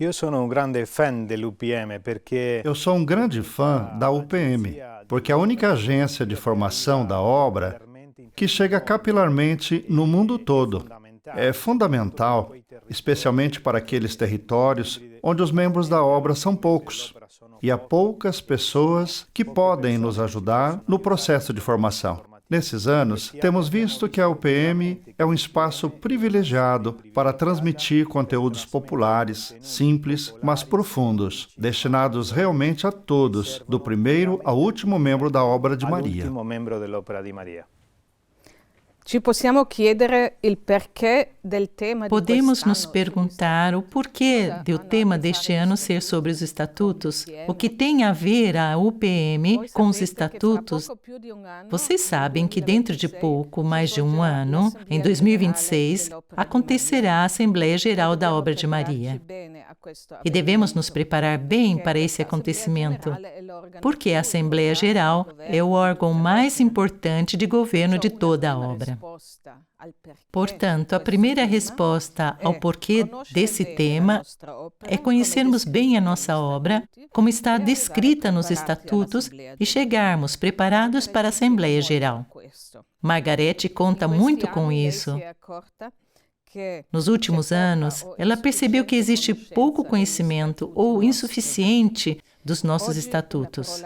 Eu sono um grande fã dell'UPM porque Eu sou um grande fã da UPM, porque é a única agência de formação da obra que chega capilarmente no mundo todo. É fundamental, especialmente para aqueles territórios onde os membros da obra são poucos e há poucas pessoas que podem nos ajudar no processo de formação. Nesses anos, temos visto que a UPM é um espaço privilegiado para transmitir conteúdos populares, simples, mas profundos, destinados realmente a todos, do primeiro ao último membro da obra de Maria. all'ultimo membro dell'Opera di Maria. Ci possiamo chiedere il perché del tema di Podemos nos quest'anno perguntar o porquê do tema deste ano ser sobre os estatutos, o que tem a ver a UPM com os estatutos. Vocês sabem que dentro de pouco, mais de um ano, em 2026, acontecerá a Assembleia Geral da Obra de Maria. E devemos nos preparar bem para esse acontecimento, porque a Assembleia Geral é o órgão mais importante de governo de toda a obra. Portanto, a primeira resposta ao porquê desse tema é conhecermos bem a nossa obra, como está descrita nos estatutos, e chegarmos preparados para a Assembleia Geral. Margarete conta muito com isso. Nos últimos anos, ela percebeu que existe pouco conhecimento ou insuficiente dos nossos estatutos.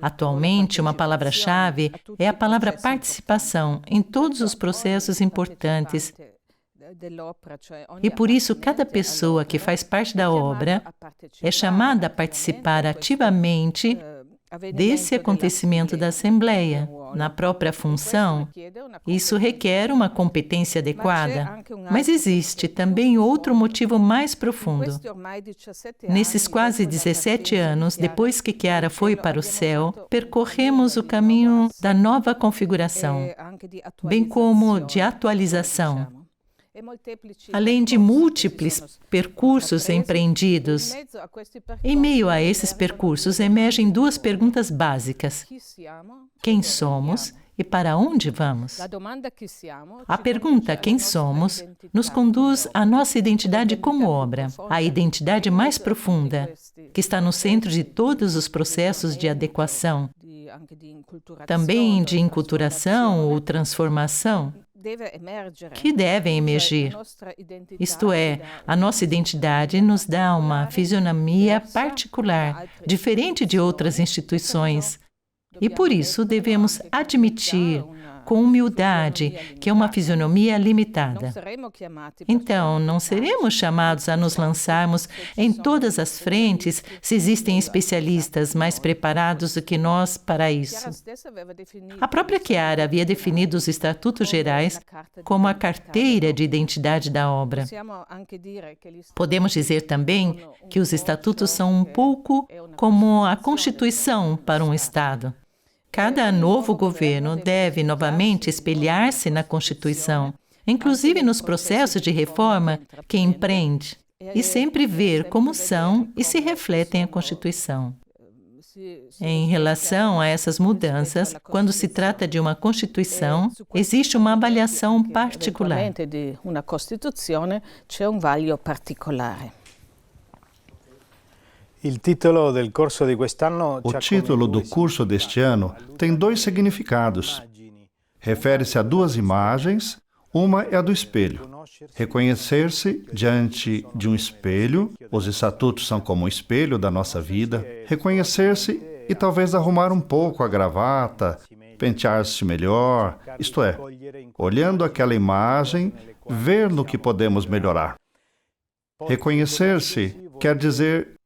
Atualmente, uma palavra-chave é a palavra participação em todos os processos importantes. E por isso, cada pessoa que faz parte da obra é chamada a participar ativamente desse acontecimento da Assembleia, na própria função. Isso requer uma competência adequada. Mas existe também outro motivo mais profundo. Nesses quase 17 anos, depois que Chiara foi para o céu, percorremos o caminho da nova configuração, bem como de atualização. Além de múltiplos percursos empreendidos, em meio a esses percursos emergem duas perguntas básicas: quem somos e para onde vamos? A pergunta quem somos nos conduz à nossa identidade como obra, a identidade mais profunda, que está no centro de todos os processos de adequação, também de enculturação ou transformação, que devem emergir. Isto é, a nossa identidade nos dá uma fisionomia particular, diferente de outras instituições. E por isso devemos admitir com humildade que é uma fisionomia limitada. Então, não seremos chamados a nos lançarmos em todas as frentes se existem especialistas mais preparados do que nós para isso. A própria Chiara havia definido os estatutos gerais como a carteira de identidade da obra. Podemos dizer também que os estatutos são um pouco como a Constituição para um Estado. Cada novo governo deve novamente espelhar-se na Constituição, inclusive nos processos de reforma que empreende, e sempre ver como são e se refletem a Constituição. Em relação a essas mudanças, quando se trata de uma Constituição, existe uma avaliação particular. O título do curso deste ano tem dois significados. Refere-se a duas imagens. Uma é a do espelho. Reconhecer-se diante de um espelho, os estatutos são como um espelho da nossa vida. Reconhecer-se e talvez arrumar um pouco a gravata, pentear-se melhor, isto é, olhando aquela imagem, ver no que podemos melhorar. Reconhecer-se quer dizer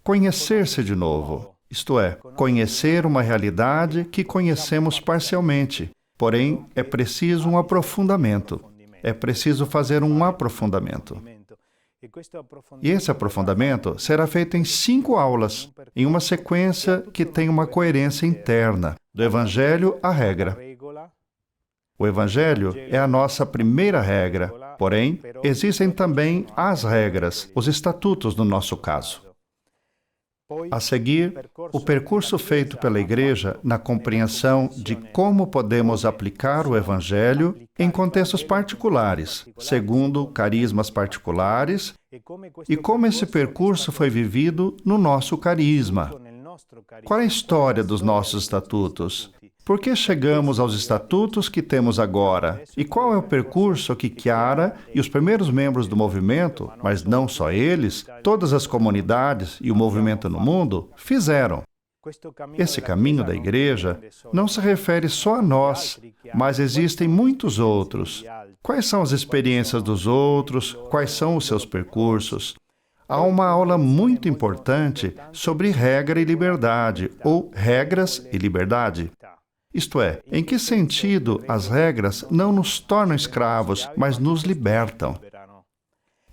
conhecer-se de novo, isto é, conhecer uma realidade que conhecemos parcialmente. Porém, é preciso um aprofundamento. É preciso fazer um aprofundamento. E esse aprofundamento será feito em 5 aulas, em uma sequência que tem uma coerência interna, do Evangelho à regra. O Evangelho é a nossa primeira regra, porém, existem também as regras, os estatutos no nosso caso. A seguir, o percurso feito pela Igreja na compreensão de como podemos aplicar o Evangelho em contextos particulares, segundo carismas particulares, e como esse percurso foi vivido no nosso carisma. Qual é a história dos nossos estatutos? Por que chegamos aos estatutos que temos agora? E qual é o percurso que Chiara e os primeiros membros do movimento, mas não só eles, todas as comunidades e o movimento no mundo, fizeram? Esse caminho da Igreja não se refere só a nós, mas existem muitos outros. Quais são as experiências dos outros? Quais são os seus percursos? Há uma aula muito importante sobre regra e liberdade, ou regras e liberdade. Isto é, em que sentido as regras não nos tornam escravos, mas nos libertam?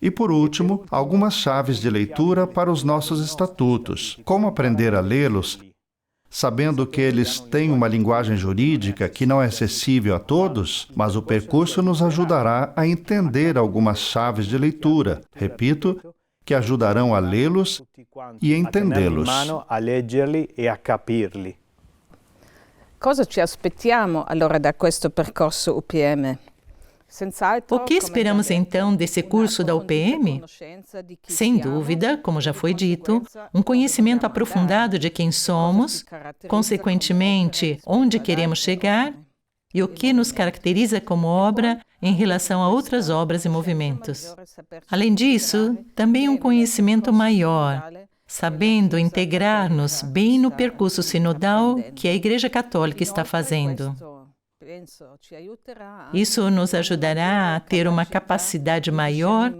E, por último, algumas chaves de leitura para os nossos estatutos. Como aprender a lê-los, sabendo que eles têm uma linguagem jurídica que não é acessível a todos, mas o percurso nos ajudará a entender algumas chaves de leitura. Repito, que ajudarão a lê-los e entendê-los. Cosa ci aspettiamo allora da questo percorso UPM? O que esperamos então desse curso da UPM? Sem dúvida, como já foi dito, um conhecimento aprofundado de quem somos, consequentemente, onde queremos chegar e o que nos caracteriza como obra em relação a outras obras e movimentos. Além disso, também um conhecimento maior, sabendo integrar-nos bem no percurso sinodal que a Igreja Católica está fazendo. Isso nos ajudará a ter uma capacidade maior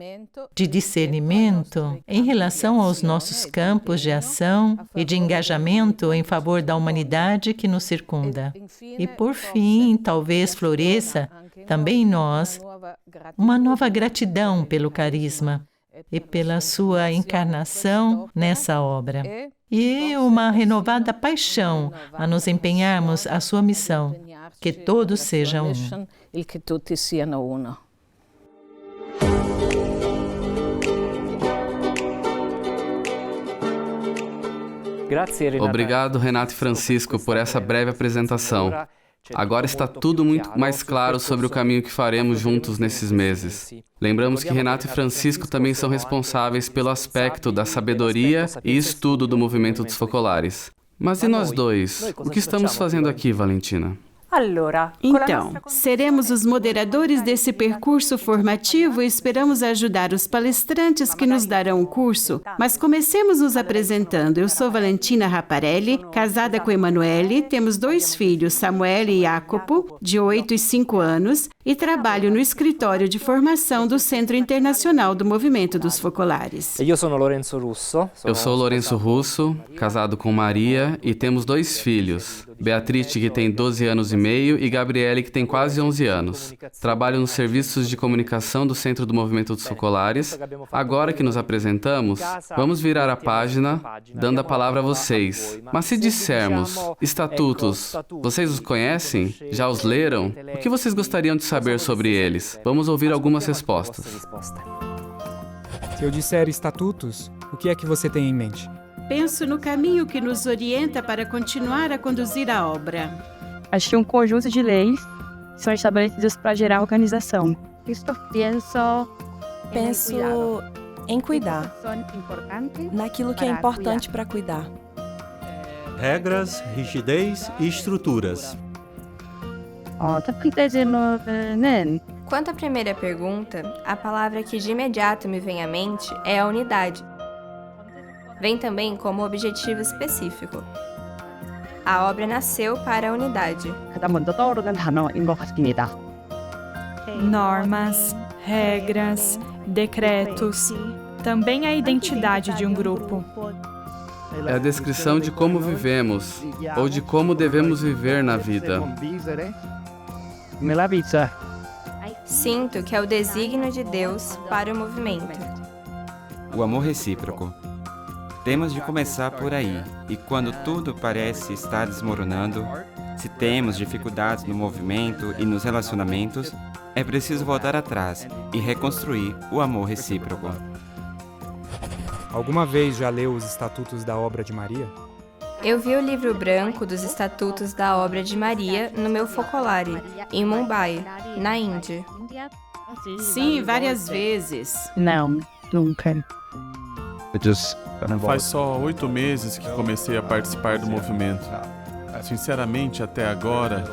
de discernimento em relação aos nossos campos de ação e de engajamento em favor da humanidade que nos circunda. E, por fim, talvez floresça também em nós uma nova gratidão pelo carisma e pela sua encarnação nessa obra. E uma renovada paixão a nos empenharmos à sua missão, que todos sejam um. Que tutti siano uno. Obrigado, Renato e Francisco, por essa breve apresentação. Agora está tudo muito mais claro sobre o caminho que faremos juntos nesses meses. Lembramos que Renato e Francisco também são responsáveis pelo aspecto da sabedoria e estudo do movimento dos focolares. Mas e nós dois? O que estamos fazendo aqui, Valentina? Então, seremos os moderadores desse percurso formativo e esperamos ajudar os palestrantes que nos darão o curso. Mas comecemos nos apresentando. Eu sou Valentina Raparelli, casada com Emanuele, temos 2 filhos, Samuel e Jacopo, de 8 e 5 anos, e trabalho no escritório de formação do Centro Internacional do Movimento dos Focolares. Eu sou Lorenzo Russo, casado com Maria, e temos 2 filhos, Beatrice, que tem 12 anos e meio, e Gabriele, que tem quase 11 anos. Trabalho nos serviços de comunicação do Centro do Movimento dos Focolares. Agora que nos apresentamos, vamos virar a página, dando a palavra a vocês. Mas se dissermos estatutos, vocês os conhecem? Já os leram? O que vocês gostariam de saber sobre eles? Vamos ouvir algumas respostas. Se eu disser estatutos, o que é que você tem em mente? Penso no caminho que nos orienta para continuar a conduzir a obra. Acho que um conjunto de leis são estabelecidas para gerar organização. Penso em cuidar, naquilo que é importante para cuidar. Regras, rigidez e estruturas. Quanto à primeira pergunta, a palavra que de imediato me vem à mente é a unidade. Vem também como objetivo específico. A obra nasceu para a unidade. Normas, regras, decretos, também a identidade de um grupo. É a descrição de como vivemos, ou de como devemos viver na vida. Sinto que é o desígnio de Deus para o movimento. O amor recíproco. Temos de começar por aí, e quando tudo parece estar desmoronando, se temos dificuldades no movimento e nos relacionamentos, é preciso voltar atrás e reconstruir o amor recíproco. Alguma vez já leu os Estatutos da Obra de Maria? Eu vi o livro branco dos Estatutos da Obra de Maria no meu focolare, em Mumbai, na Índia. Sim, várias vezes. Não, nunca. Faz só 8 meses que comecei a participar do movimento. Sinceramente, até agora,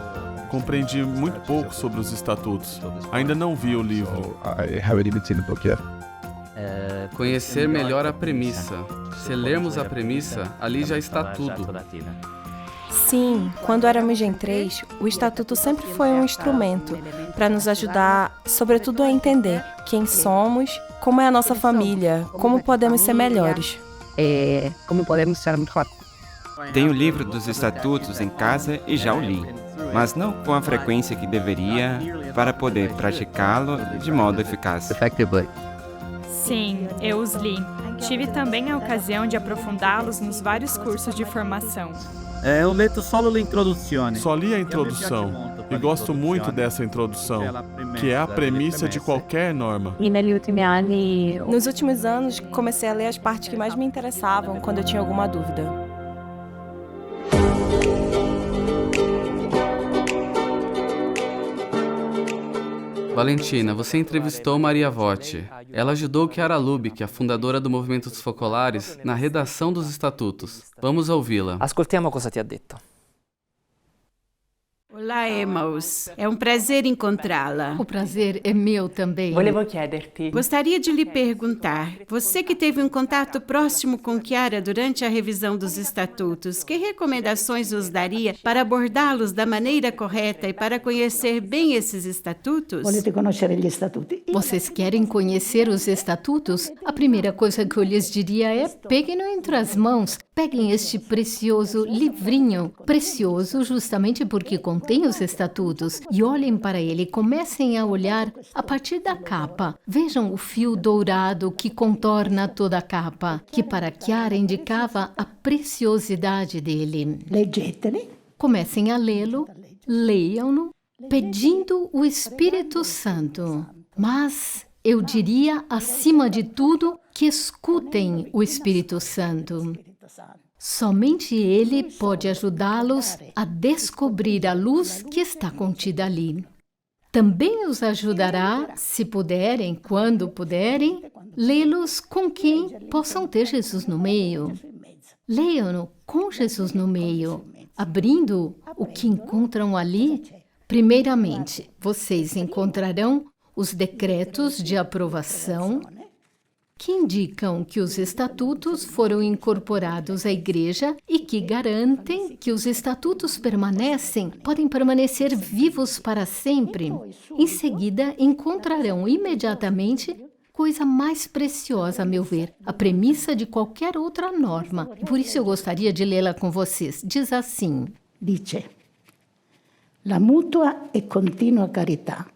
compreendi muito pouco sobre os estatutos. Ainda não vi o livro. Conhecer melhor a premissa. Se lermos a premissa, ali já está tudo. Sim, quando éramos em 3, o Estatuto sempre foi um instrumento para nos ajudar, sobretudo, a entender quem somos, como é a nossa família, como podemos ser melhores. Como podemos ser melhor. Tenho o livro dos Estatutos em casa e já o li, mas não com a frequência que deveria para poder praticá-lo de modo eficaz. Sim, eu os li. Tive também a ocasião de aprofundá-los nos vários cursos de formação. Eu letto solo l'introduzione. Só li a introdução e gosto muito dessa introdução, que é a premissa de qualquer norma. Nos últimos anos, comecei a ler as partes que mais me interessavam quando eu tinha alguma dúvida. Valentina, você entrevistou Maria Votti. Ela ajudou Chiara Lubich, a fundadora do Movimento dos Focolares, na redação dos estatutos. Vamos ouvi-la. Ascoltiamo cosa ti ha detto. Olá, Emaus. É um prazer encontrá-la. O prazer é meu também. Volevo chiederti. Gostaria de lhe perguntar, você que teve um contato próximo com Chiara durante a revisão dos estatutos, que recomendações nos daria para abordá-los da maneira correta e para conhecer bem esses estatutos? Vocês querem conhecer os estatutos? A primeira coisa que eu lhes diria é: peguem-no entre as mãos. Peguem este precioso livrinho, precioso justamente porque contém os estatutos, e olhem para ele, comecem a olhar a partir da capa. Vejam o fio dourado que contorna toda a capa, que para Chiara indicava a preciosidade dele. Comecem a lê-lo, leiam-no, pedindo o Espírito Santo. Mas eu diria, acima de tudo, que escutem o Espírito Santo. Somente ele pode ajudá-los a descobrir a luz que está contida ali. Também os ajudará, se puderem, quando puderem, lê-los com quem possam ter Jesus no meio. Leiam-no com Jesus no meio, abrindo o que encontram ali. Primeiramente, vocês encontrarão os decretos de aprovação, que indicam que os estatutos foram incorporados à Igreja e que garantem que os estatutos podem permanecer vivos para sempre. Em seguida, encontrarão imediatamente coisa mais preciosa, a meu ver, a premissa de qualquer outra norma. E por isso eu gostaria de lê-la com vocês. Diz assim: Dice: La mutua e continua carità,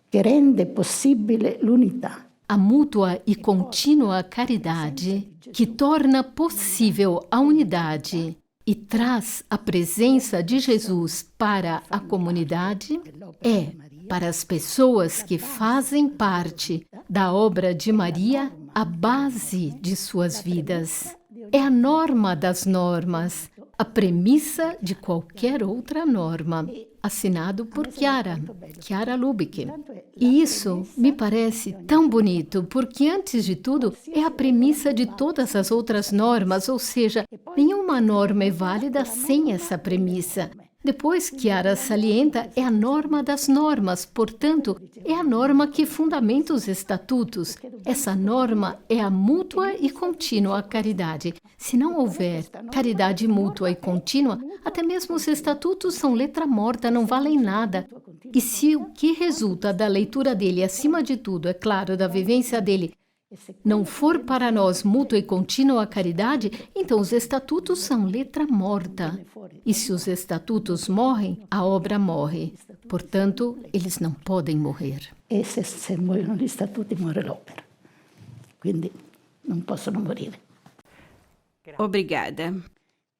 che rende possibile l'unità. A mútua e contínua caridade, que torna possível a unidade e traz a presença de Jesus para a comunidade, é, para as pessoas que fazem parte da obra de Maria, a base de suas vidas. É a norma das normas, a premissa de qualquer outra norma. Assinado por Chiara Lubich. E isso me parece tão bonito, porque, antes de tudo, é a premissa de todas as outras normas, ou seja, nenhuma norma é válida sem essa premissa. Depois, Chiara salienta, é a norma das normas, portanto, é a norma que fundamenta os estatutos. Essa norma é a mútua e contínua caridade. Se não houver caridade mútua e contínua, até mesmo os estatutos são letra morta, não valem nada. E se o que resulta da leitura dele, acima de tudo, é claro, da vivência dele, não for para nós mútua e contínua caridade, então os estatutos são letra morta. E se os estatutos morrem, a obra morre. Portanto, eles não podem morrer. E se muoiono gli statuti, muore l'opera. Quindi non possono morire. Obrigada.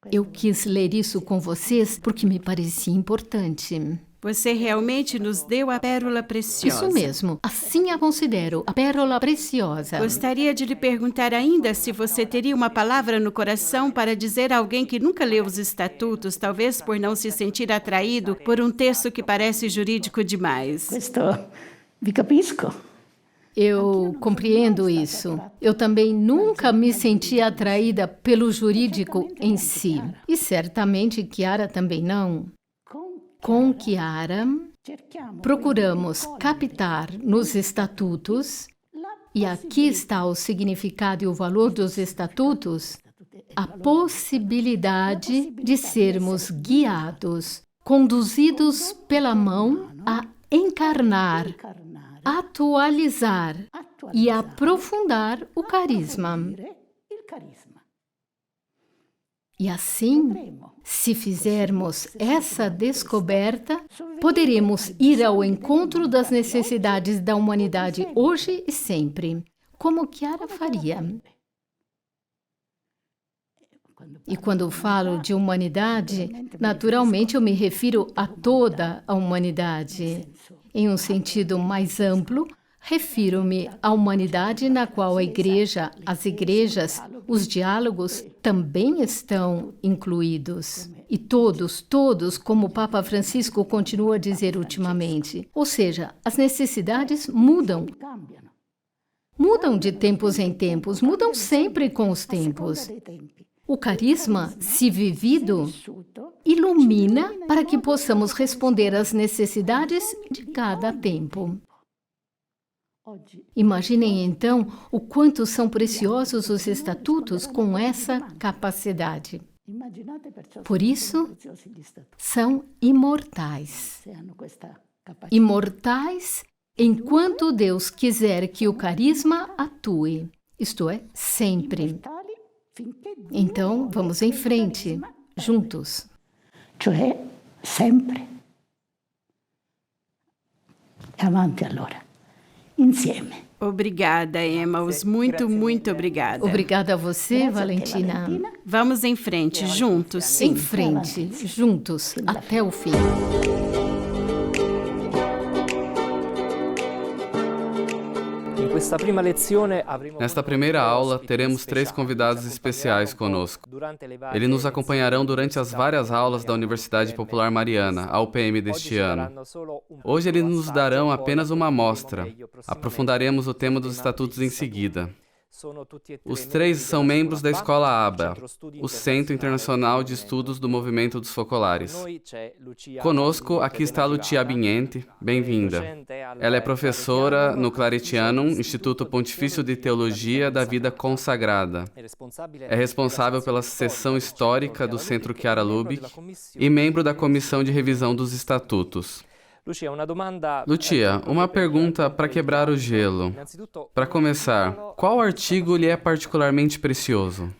Eu quis ler isso com vocês porque me parecia importante. Você realmente nos deu a pérola preciosa. Isso mesmo, assim a considero, a pérola preciosa. Gostaria de lhe perguntar ainda se você teria uma palavra no coração para dizer a alguém que nunca leu os estatutos, talvez por não se sentir atraído por um texto que parece jurídico demais. Vi capisco. Eu compreendo isso. Eu também nunca me senti atraída pelo jurídico em si. E certamente Chiara também não. Com Chiara, procuramos captar nos estatutos, e aqui está o significado e o valor dos estatutos, a possibilidade de sermos guiados, conduzidos pela mão a encarnar, atualizar e aprofundar o carisma. E assim, se fizermos essa descoberta, poderemos ir ao encontro das necessidades da humanidade hoje e sempre, como Chiara faria. E quando falo de humanidade, naturalmente eu me refiro a toda a humanidade. Em um sentido mais amplo, refiro-me à humanidade na qual a igreja, as igrejas, os diálogos também estão incluídos. E todos, como o Papa Francisco continua a dizer ultimamente. Ou seja, as necessidades mudam. Mudam de tempos em tempos, mudam sempre com os tempos. O carisma, se vivido, ilumina para que possamos responder às necessidades de cada tempo. Imaginem, então, o quanto são preciosos os estatutos com essa capacidade. Por isso, são imortais. Imortais enquanto Deus quiser que o carisma atue, isto é, sempre. Então, vamos em frente, juntos. Cioè, sempre. Avanti allora. Insieme. Obrigada, Emaus. Muito obrigada. Obrigada a você, Valentina. Vamos em frente, juntos, sim. Em frente, juntos, até o fim. Nesta primeira aula, teremos 3 convidados especiais conosco. Eles nos acompanharão durante as várias aulas da Universidade Popular Mariana, a UPM deste ano. Hoje eles nos darão apenas uma amostra. Aprofundaremos o tema dos estatutos em seguida. Os 3 são membros da Escola ABA, o Centro Internacional de Estudos do Movimento dos Focolares. Conosco, aqui está Lucia Bignenti, bem-vinda. Ela é professora no Claretianum, Instituto Pontifício de Teologia da Vida Consagrada. É responsável pela seção histórica do Centro Chiara Lubich e membro da Comissão de Revisão dos Estatutos. Lucia, uma pergunta para quebrar o gelo. Para começar, qual artigo lhe é particularmente precioso?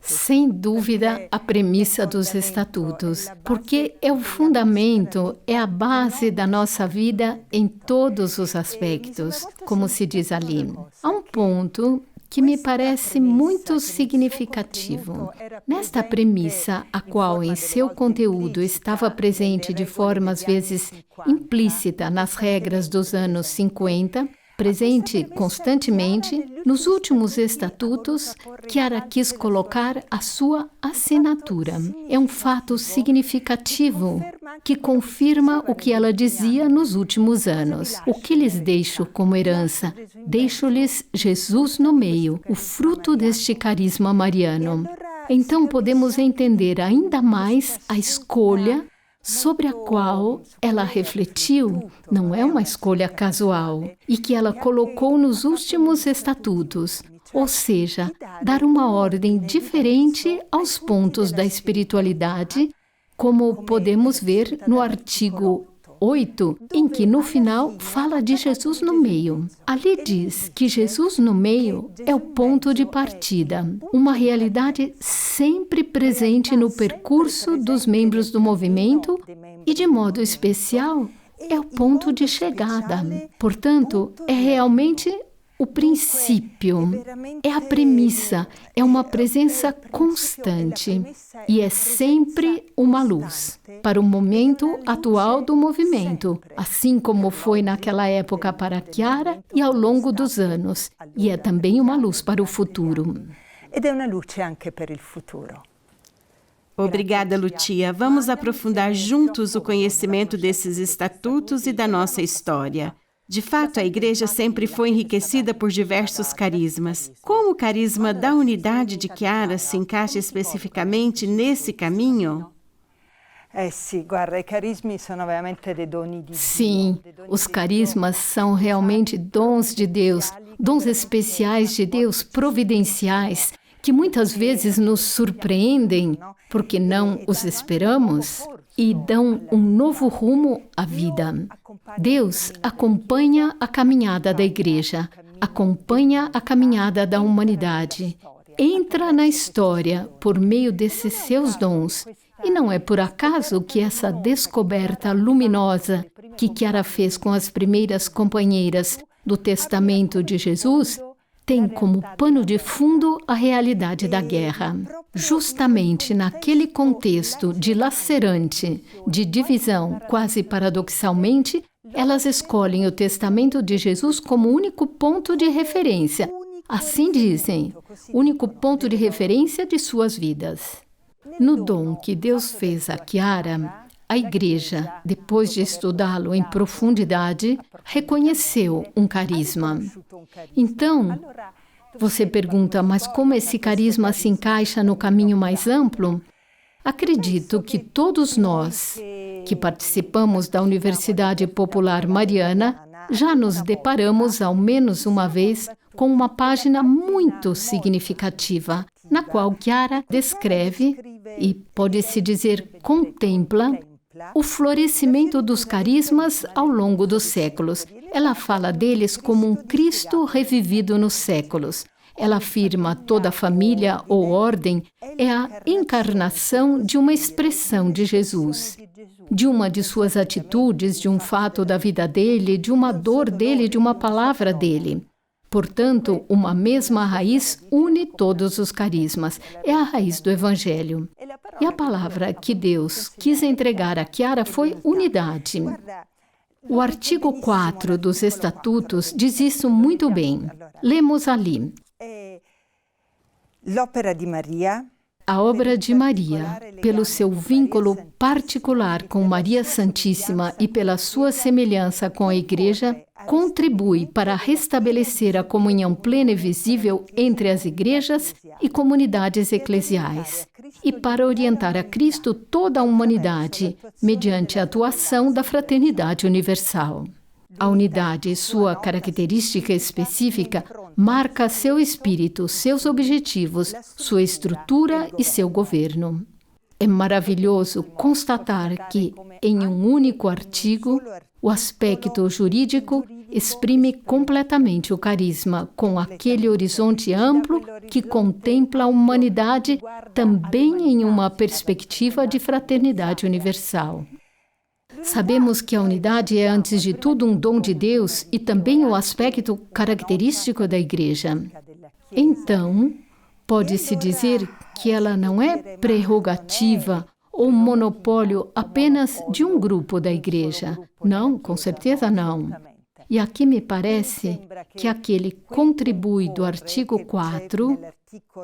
Sem dúvida, a premissa dos estatutos, porque é o fundamento, é a base da nossa vida em todos os aspectos, como se diz ali. Há um ponto que me parece muito significativo. Nesta premissa, a qual em seu conteúdo estava presente de forma às vezes implícita nas regras dos anos 50, presente constantemente, nos últimos estatutos, Chiara quis colocar a sua assinatura. É um fato significativo que confirma o que ela dizia nos últimos anos. O que lhes deixo como herança? Deixo-lhes Jesus no meio, o fruto deste carisma mariano. Então podemos entender ainda mais a escolha sobre a qual ela refletiu, não é uma escolha casual, e que ela colocou nos últimos estatutos, ou seja, dar uma ordem diferente aos pontos da espiritualidade, como podemos ver no artigo 8, em que no final fala de Jesus no meio. Ali diz que Jesus no meio é o ponto de partida, uma realidade sempre presente no percurso dos membros do movimento e, de modo especial, é o ponto de chegada. Portanto, é realmente o princípio, é a premissa, é uma presença constante e é sempre uma luz para o momento atual do movimento, assim como foi naquela época para Chiara e ao longo dos anos, e é também uma luz para o futuro. Ed è una luce anche per il futuro. Obrigada, Lucia. Vamos aprofundar juntos o conhecimento desses estatutos e da nossa história. De fato, a Igreja sempre foi enriquecida por diversos carismas. Como o carisma da unidade de Chiara se encaixa especificamente nesse caminho? Sim, os carismas são realmente dons de Deus, dons especiais de Deus, providenciais, que muitas vezes nos surpreendem, porque não os esperamos, e dão um novo rumo à vida. Deus acompanha a caminhada da Igreja, acompanha a caminhada da humanidade, entra na história por meio desses seus dons. E não é por acaso que essa descoberta luminosa que Chiara fez com as primeiras companheiras do Testamento de Jesus tem como pano de fundo a realidade da guerra. Justamente naquele contexto dilacerante, de divisão, quase paradoxalmente, elas escolhem o Testamento de Jesus como único ponto de referência. Assim dizem, único ponto de referência de suas vidas. No dom que Deus fez a Chiara, a Igreja, depois de estudá-lo em profundidade, reconheceu um carisma. Então, você pergunta, mas como esse carisma se encaixa no caminho mais amplo? Acredito que todos nós, que participamos da Universidade Popular Mariana, já nos deparamos ao menos uma vez com uma página muito significativa, na qual Chiara descreve, e pode-se dizer contempla, o florescimento dos carismas ao longo dos séculos. Ela fala deles como um Cristo revivido nos séculos. Ela afirma toda a família ou ordem é a encarnação de uma expressão de Jesus, de uma de suas atitudes, de um fato da vida dele, de uma dor dele, de uma palavra dele. Portanto, uma mesma raiz une todos os carismas. É a raiz do Evangelho. E a palavra que Deus quis entregar a Chiara foi unidade. O artigo 4 dos Estatutos diz isso muito bem. Lemos ali. A obra de Maria, pelo seu vínculo particular com Maria Santíssima e pela sua semelhança com a Igreja, contribui para restabelecer a comunhão plena e visível entre as igrejas e comunidades eclesiais, e para orientar a Cristo toda a humanidade, mediante a atuação da fraternidade universal. A unidade, sua característica específica, marca seu espírito, seus objetivos, sua estrutura e seu governo. É maravilhoso constatar que, em um único artigo, o aspecto jurídico exprime completamente o carisma, com aquele horizonte amplo que contempla a humanidade também em uma perspectiva de fraternidade universal. Sabemos que a unidade é, antes de tudo, um dom de Deus e também o aspecto característico da Igreja. Então, pode-se dizer que ela não é prerrogativa ou monopólio apenas de um grupo da Igreja. Não, com certeza não. E aqui me parece que aquele contribui do artigo 4,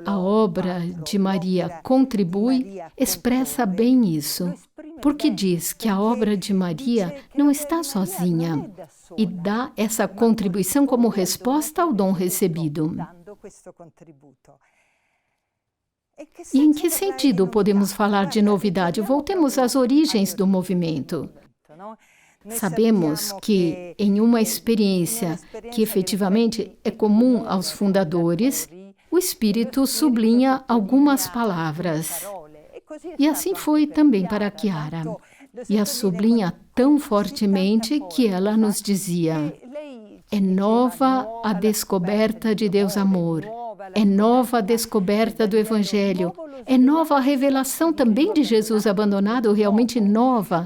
a obra de Maria contribui, expressa bem isso, porque diz que a obra de Maria não está sozinha e dá essa contribuição como resposta ao dom recebido. E em que sentido podemos falar de novidade? Voltemos às origens do movimento. Sabemos que, em uma experiência que efetivamente é comum aos fundadores, o Espírito sublinha algumas palavras. E assim foi também para Chiara. E a sublinha tão fortemente que ela nos dizia: é nova a descoberta de Deus amor, é nova a descoberta do Evangelho, é nova a revelação também de Jesus abandonado, realmente nova.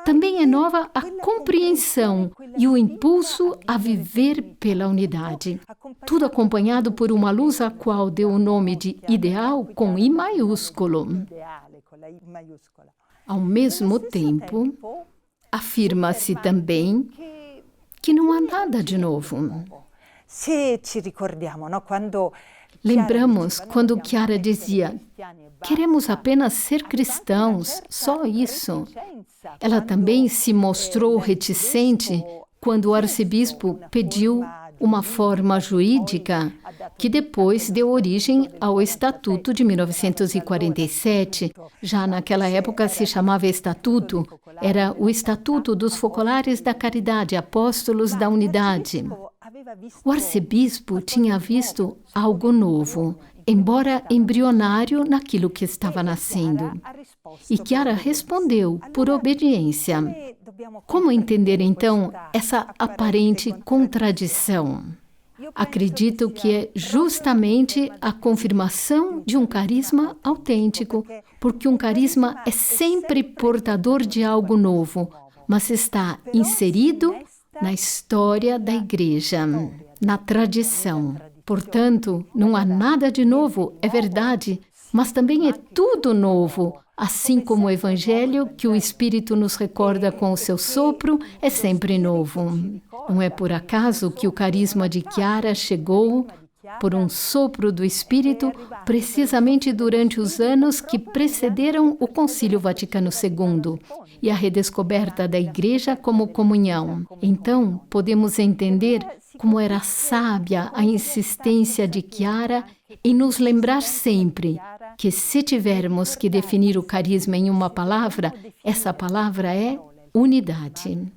Também é nova a compreensão e o impulso a viver pela unidade. Tudo acompanhado por uma luz a qual deu o nome de ideal com I maiúsculo. Ao mesmo tempo, afirma-se também que não há nada de novo. Lembramos quando Chiara dizia: queremos apenas ser cristãos, só isso. Ela também se mostrou reticente quando o arcebispo pediu uma forma jurídica que depois deu origem ao Estatuto de 1947. Já naquela época se chamava Estatuto, era o Estatuto dos Focolares da Caridade, Apóstolos da Unidade. O arcebispo tinha visto algo novo, embora embrionário naquilo que estava nascendo. E Chiara respondeu por obediência. Como entender, então, essa aparente contradição? Acredito que é justamente a confirmação de um carisma autêntico, porque um carisma é sempre portador de algo novo, mas está inserido na história da Igreja, na tradição. Portanto, não há nada de novo, é verdade, mas também é tudo novo, assim como o Evangelho, que o Espírito nos recorda com o seu sopro, é sempre novo. Não é por acaso que o carisma de Chiara chegou por um sopro do Espírito, precisamente durante os anos que precederam o Concílio Vaticano II e a redescoberta da Igreja como comunhão. Então, podemos entender como era sábia a insistência de Chiara em nos lembrar sempre que, se tivermos que definir o carisma em uma palavra, essa palavra é unidade.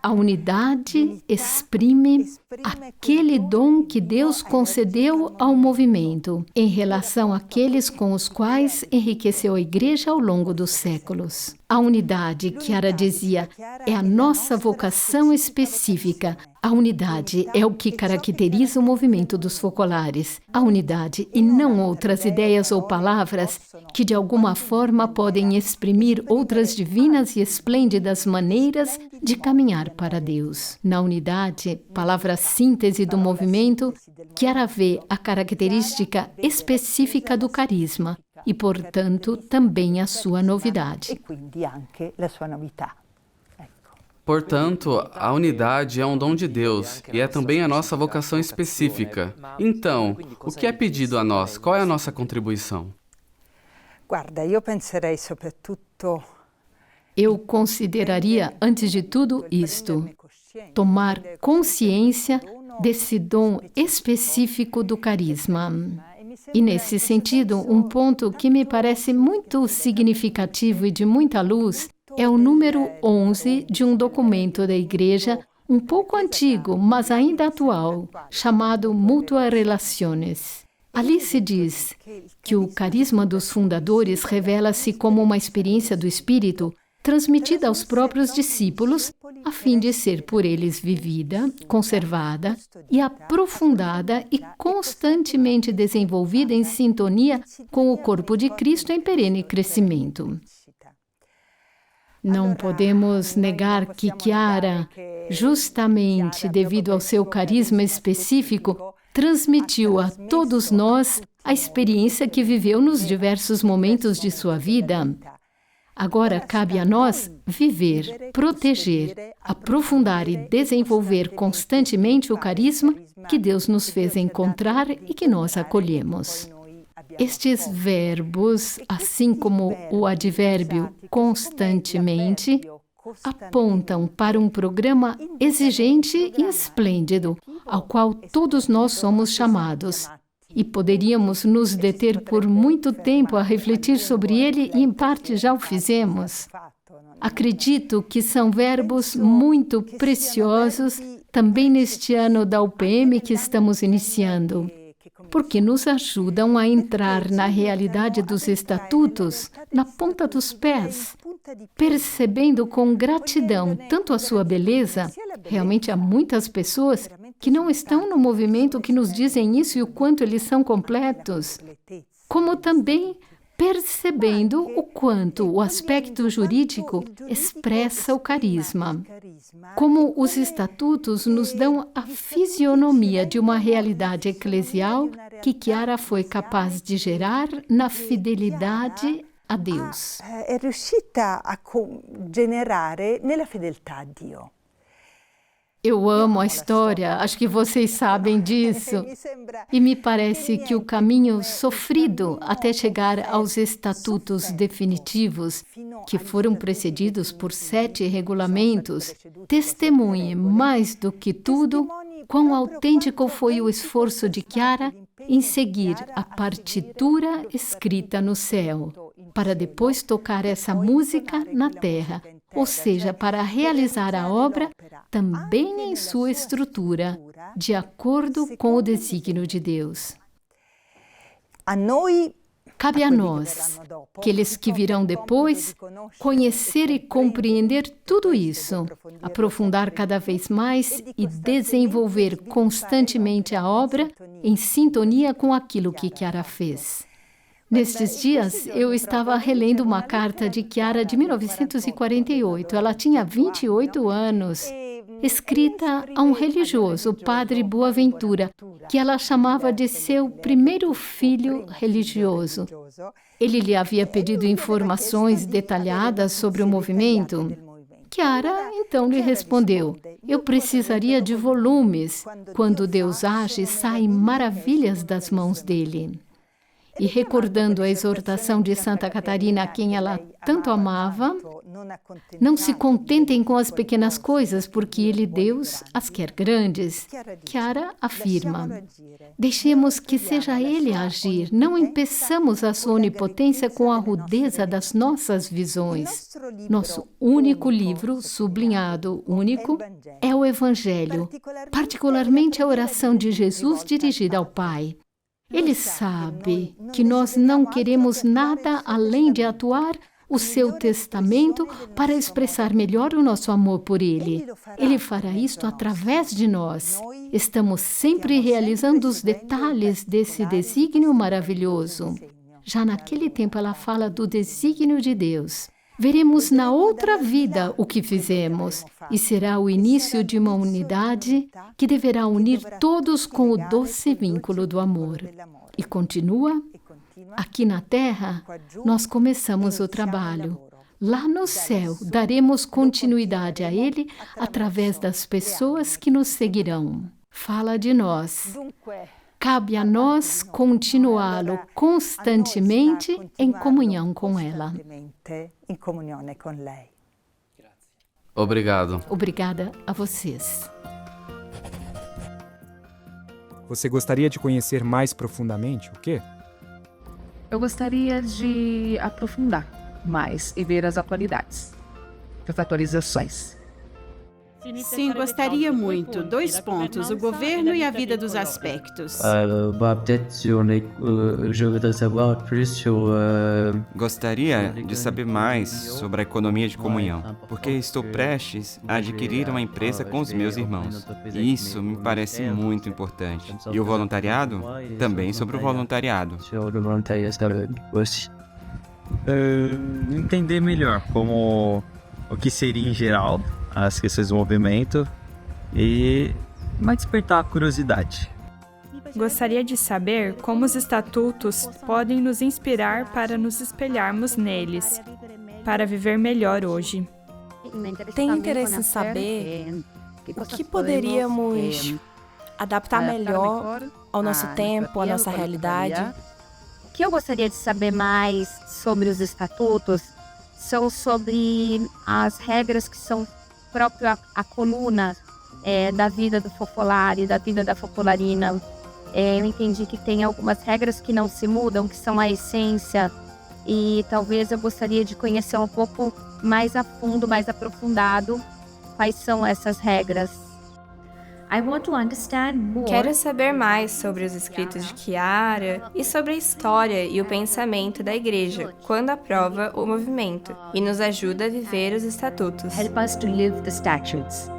A unidade exprime aquele dom que Deus concedeu ao movimento em relação àqueles com os quais enriqueceu a Igreja ao longo dos séculos. A unidade, Chiara dizia, é a nossa vocação específica. A unidade é o que caracteriza o movimento dos focolares. A unidade e não outras ideias ou palavras que de alguma forma podem exprimir outras divinas e esplêndidas maneiras de caminhar para Deus. Na unidade, palavra síntese do movimento, Chiara vê a característica específica do carisma e, portanto, também a sua novidade. Portanto, a unidade é um dom de Deus e é também a nossa vocação específica. Então, o que é pedido a nós? Qual é a nossa contribuição? Eu consideraria, antes de tudo, isto: tomar consciência desse dom específico do carisma. E, nesse sentido, um ponto que me parece muito significativo e de muita luz é o número 11 de um documento da Igreja, um pouco antigo, mas ainda atual, chamado Mutua Relaciones. Ali se diz que o carisma dos fundadores revela-se como uma experiência do Espírito transmitida aos próprios discípulos, a fim de ser por eles vivida, conservada e aprofundada e constantemente desenvolvida em sintonia com o corpo de Cristo em perene crescimento. Não podemos negar que Chiara, justamente devido ao seu carisma específico, transmitiu a todos nós a experiência que viveu nos diversos momentos de sua vida. Agora cabe a nós viver, proteger, aprofundar e desenvolver constantemente o carisma que Deus nos fez encontrar e que nós acolhemos. Estes verbos, assim como o advérbio constantemente, apontam para um programa exigente e esplêndido, ao qual todos nós somos chamados. E poderíamos nos deter por muito tempo a refletir sobre ele e, em parte, já o fizemos. Acredito que são verbos muito preciosos também neste ano da UPM que estamos iniciando, porque nos ajudam a entrar na realidade dos estatutos, na ponta dos pés, percebendo com gratidão tanto a sua beleza. Realmente há muitas pessoas que não estão no movimento que nos dizem isso e o quanto eles são completos, como também percebendo o quanto o aspecto jurídico expressa o carisma. Como os estatutos nos dão a fisionomia de uma realidade eclesial que Chiara foi capaz de gerar na fidelidade a Deus. È riuscita a generare nella fedeltà a Dio. Eu amo a história, acho que vocês sabem disso. E me parece que o caminho sofrido até chegar aos estatutos definitivos, que foram precedidos por 7 regulamentos, testemunhe mais do que tudo quão autêntico foi o esforço de Chiara em seguir a partitura escrita no céu, para depois tocar essa música na terra, ou seja, para realizar a obra também em sua estrutura, de acordo com o desígnio de Deus. Cabe a nós, aqueles que virão depois, conhecer e compreender tudo isso, aprofundar cada vez mais e desenvolver constantemente a obra em sintonia com aquilo que Chiara fez. Nestes dias, eu estava relendo uma carta de Chiara de 1948. Ela tinha 28 anos, escrita a um religioso, o padre Boaventura, que ela chamava de seu primeiro filho religioso. Ele lhe havia pedido informações detalhadas sobre o movimento. Chiara então lhe respondeu: eu precisaria de volumes. Quando Deus age, saem maravilhas das mãos dele. E recordando a exortação de Santa Catarina, a quem ela tanto amava, não se contentem com as pequenas coisas, porque Ele, Deus, as quer grandes. Chiara afirma: deixemos que seja Ele a agir, não impeçamos a sua onipotência com a rudeza das nossas visões. Nosso único livro, sublinhado único, é o Evangelho, particularmente a oração de Jesus dirigida ao Pai. Ele sabe que nós não queremos nada além de atuar o seu testamento para expressar melhor o nosso amor por Ele. Ele fará isto através de nós. Estamos sempre realizando os detalhes desse desígnio maravilhoso. Já naquele tempo ela fala do desígnio de Deus. Veremos na outra vida o que fizemos, e será o início de uma unidade que deverá unir todos com o doce vínculo do amor. E continua: aqui na terra, nós começamos o trabalho. Lá no céu, daremos continuidade a ele através das pessoas que nos seguirão. Fala de nós. Cabe a nós continuá-lo constantemente em comunhão com ela. Obrigado. Obrigada a vocês. Você gostaria de conhecer mais profundamente o quê? Eu gostaria de aprofundar mais e ver as atualidades, as atualizações. Sim, gostaria muito. 2 pontos, o governo e a vida dos aspectos. Gostaria de saber mais sobre a economia de comunhão, porque estou prestes a adquirir uma empresa com os meus irmãos. E isso me parece muito importante. E o voluntariado? Também sobre o voluntariado. Entender melhor como o que seria em geral as questões do movimento e mais despertar a curiosidade. Gostaria de saber como os estatutos podem nos inspirar para nos espelharmos neles, para viver melhor hoje. Tem interesse em saber o que poderíamos adaptar melhor ao nosso tempo, à nossa realidade. O que eu gostaria de saber mais sobre os estatutos são sobre as regras que são próprio a coluna da vida do focolare, da vida da focolarina. Eu entendi que tem algumas regras que não se mudam, que são a essência, e talvez eu gostaria de conhecer um pouco mais a fundo, mais aprofundado, quais são essas regras. Quero saber mais sobre os escritos de Chiara e sobre a história e o pensamento da Igreja quando aprova o movimento e nos ajuda a viver os estatutos. Help us to live the statutes.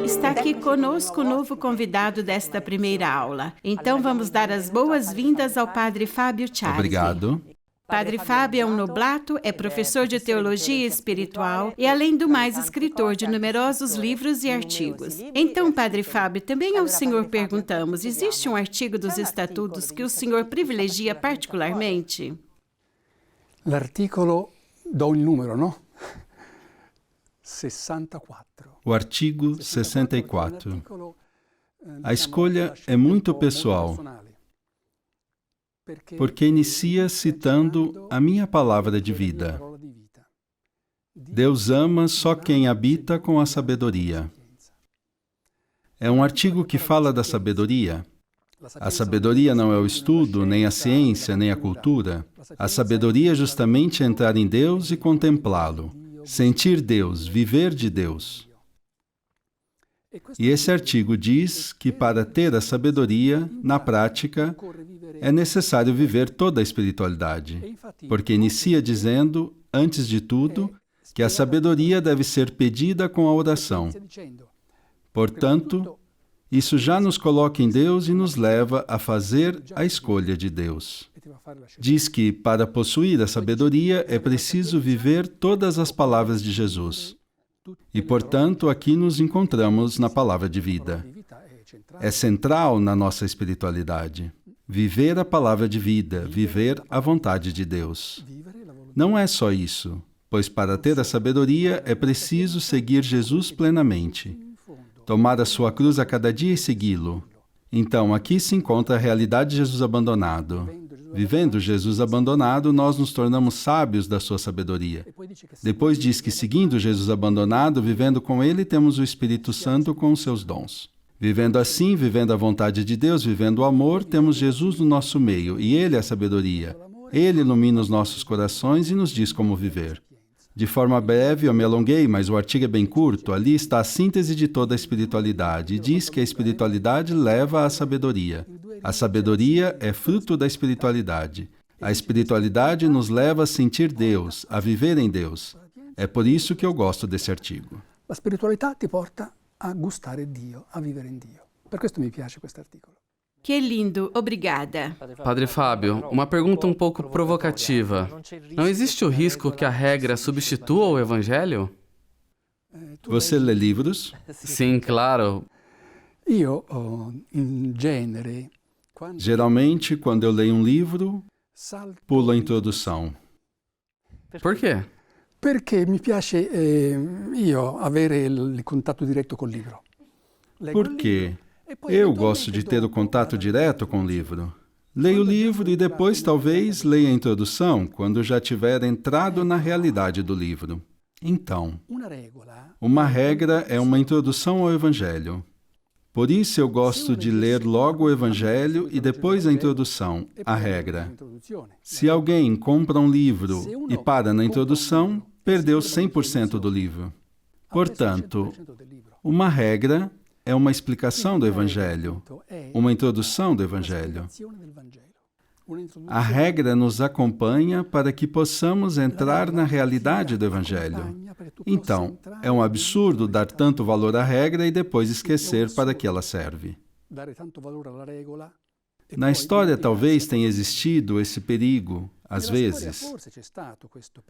Está aqui conosco o novo convidado desta primeira aula. Então vamos dar as boas-vindas ao Padre Fábio Ciardi. Obrigado. Padre Fábio é um noblato, é professor de teologia espiritual e, além do mais, escritor de numerosos livros e artigos. Então, Padre Fábio, também ao senhor perguntamos, existe um artigo dos estatutos que o senhor privilegia particularmente? L'articolo, do il numero, no? 64. O artigo 64. A escolha é muito pessoal, porque inicia citando a minha palavra de vida. Deus ama só quem habita com a sabedoria. É um artigo que fala da sabedoria. A sabedoria não é o estudo, nem a ciência, nem a cultura. A sabedoria é justamente entrar em Deus e contemplá-lo. Sentir Deus, viver de Deus. E esse artigo diz que para ter a sabedoria, na prática, é necessário viver toda a espiritualidade, porque inicia dizendo, antes de tudo, que a sabedoria deve ser pedida com a oração. Portanto, isso já nos coloca em Deus e nos leva a fazer a escolha de Deus. Diz que, para possuir a sabedoria, é preciso viver todas as palavras de Jesus. E, portanto, aqui nos encontramos na palavra de vida. É central na nossa espiritualidade. Viver a palavra de vida, viver a vontade de Deus. Não é só isso, pois para ter a sabedoria é preciso seguir Jesus plenamente. Tomar a sua cruz a cada dia e segui-lo. Então, aqui se encontra a realidade de Jesus abandonado. Vivendo Jesus abandonado, nós nos tornamos sábios da sua sabedoria. Depois diz que, seguindo Jesus abandonado, vivendo com ele, temos o Espírito Santo com os seus dons. Vivendo assim, vivendo a vontade de Deus, vivendo o amor, temos Jesus no nosso meio, e ele é a sabedoria. Ele ilumina os nossos corações e nos diz como viver. De forma breve, eu me alonguei, mas o artigo é bem curto. Ali está a síntese de toda a espiritualidade, e diz que a espiritualidade leva à sabedoria. A sabedoria é fruto da espiritualidade. A espiritualidade nos leva a sentir Deus, a viver em Deus. É por isso que eu gosto desse artigo. A espiritualidade te porta a gustare Dio, a vivere in Dio. Per questo mi piace questo articolo. Que lindo, obrigada. Padre Fábio, uma pergunta um pouco provocativa. Não existe o risco que a regra substitua o Evangelho? Você lê livros? Sim, claro. Geralmente, quando eu leio um livro, pulo a introdução. Por quê? Perché mi piace io avere il contatto diretto col livro. Por quê? Eu gosto de ter o contato direto com o livro. Leio o livro e depois talvez leia a introdução, quando já tiver entrado na realidade do livro. Então, uma regra é uma introdução ao Evangelho. Por isso eu gosto de ler logo o Evangelho e depois a introdução, a regra. Se alguém compra um livro e para na introdução, perdeu 100% do livro. Portanto, uma regra é uma explicação do Evangelho, uma introdução do Evangelho. A regra nos acompanha para que possamos entrar na realidade do Evangelho. Então, é um absurdo dar tanto valor à regra e depois esquecer para que ela serve. Na história talvez tenha existido esse perigo, às vezes.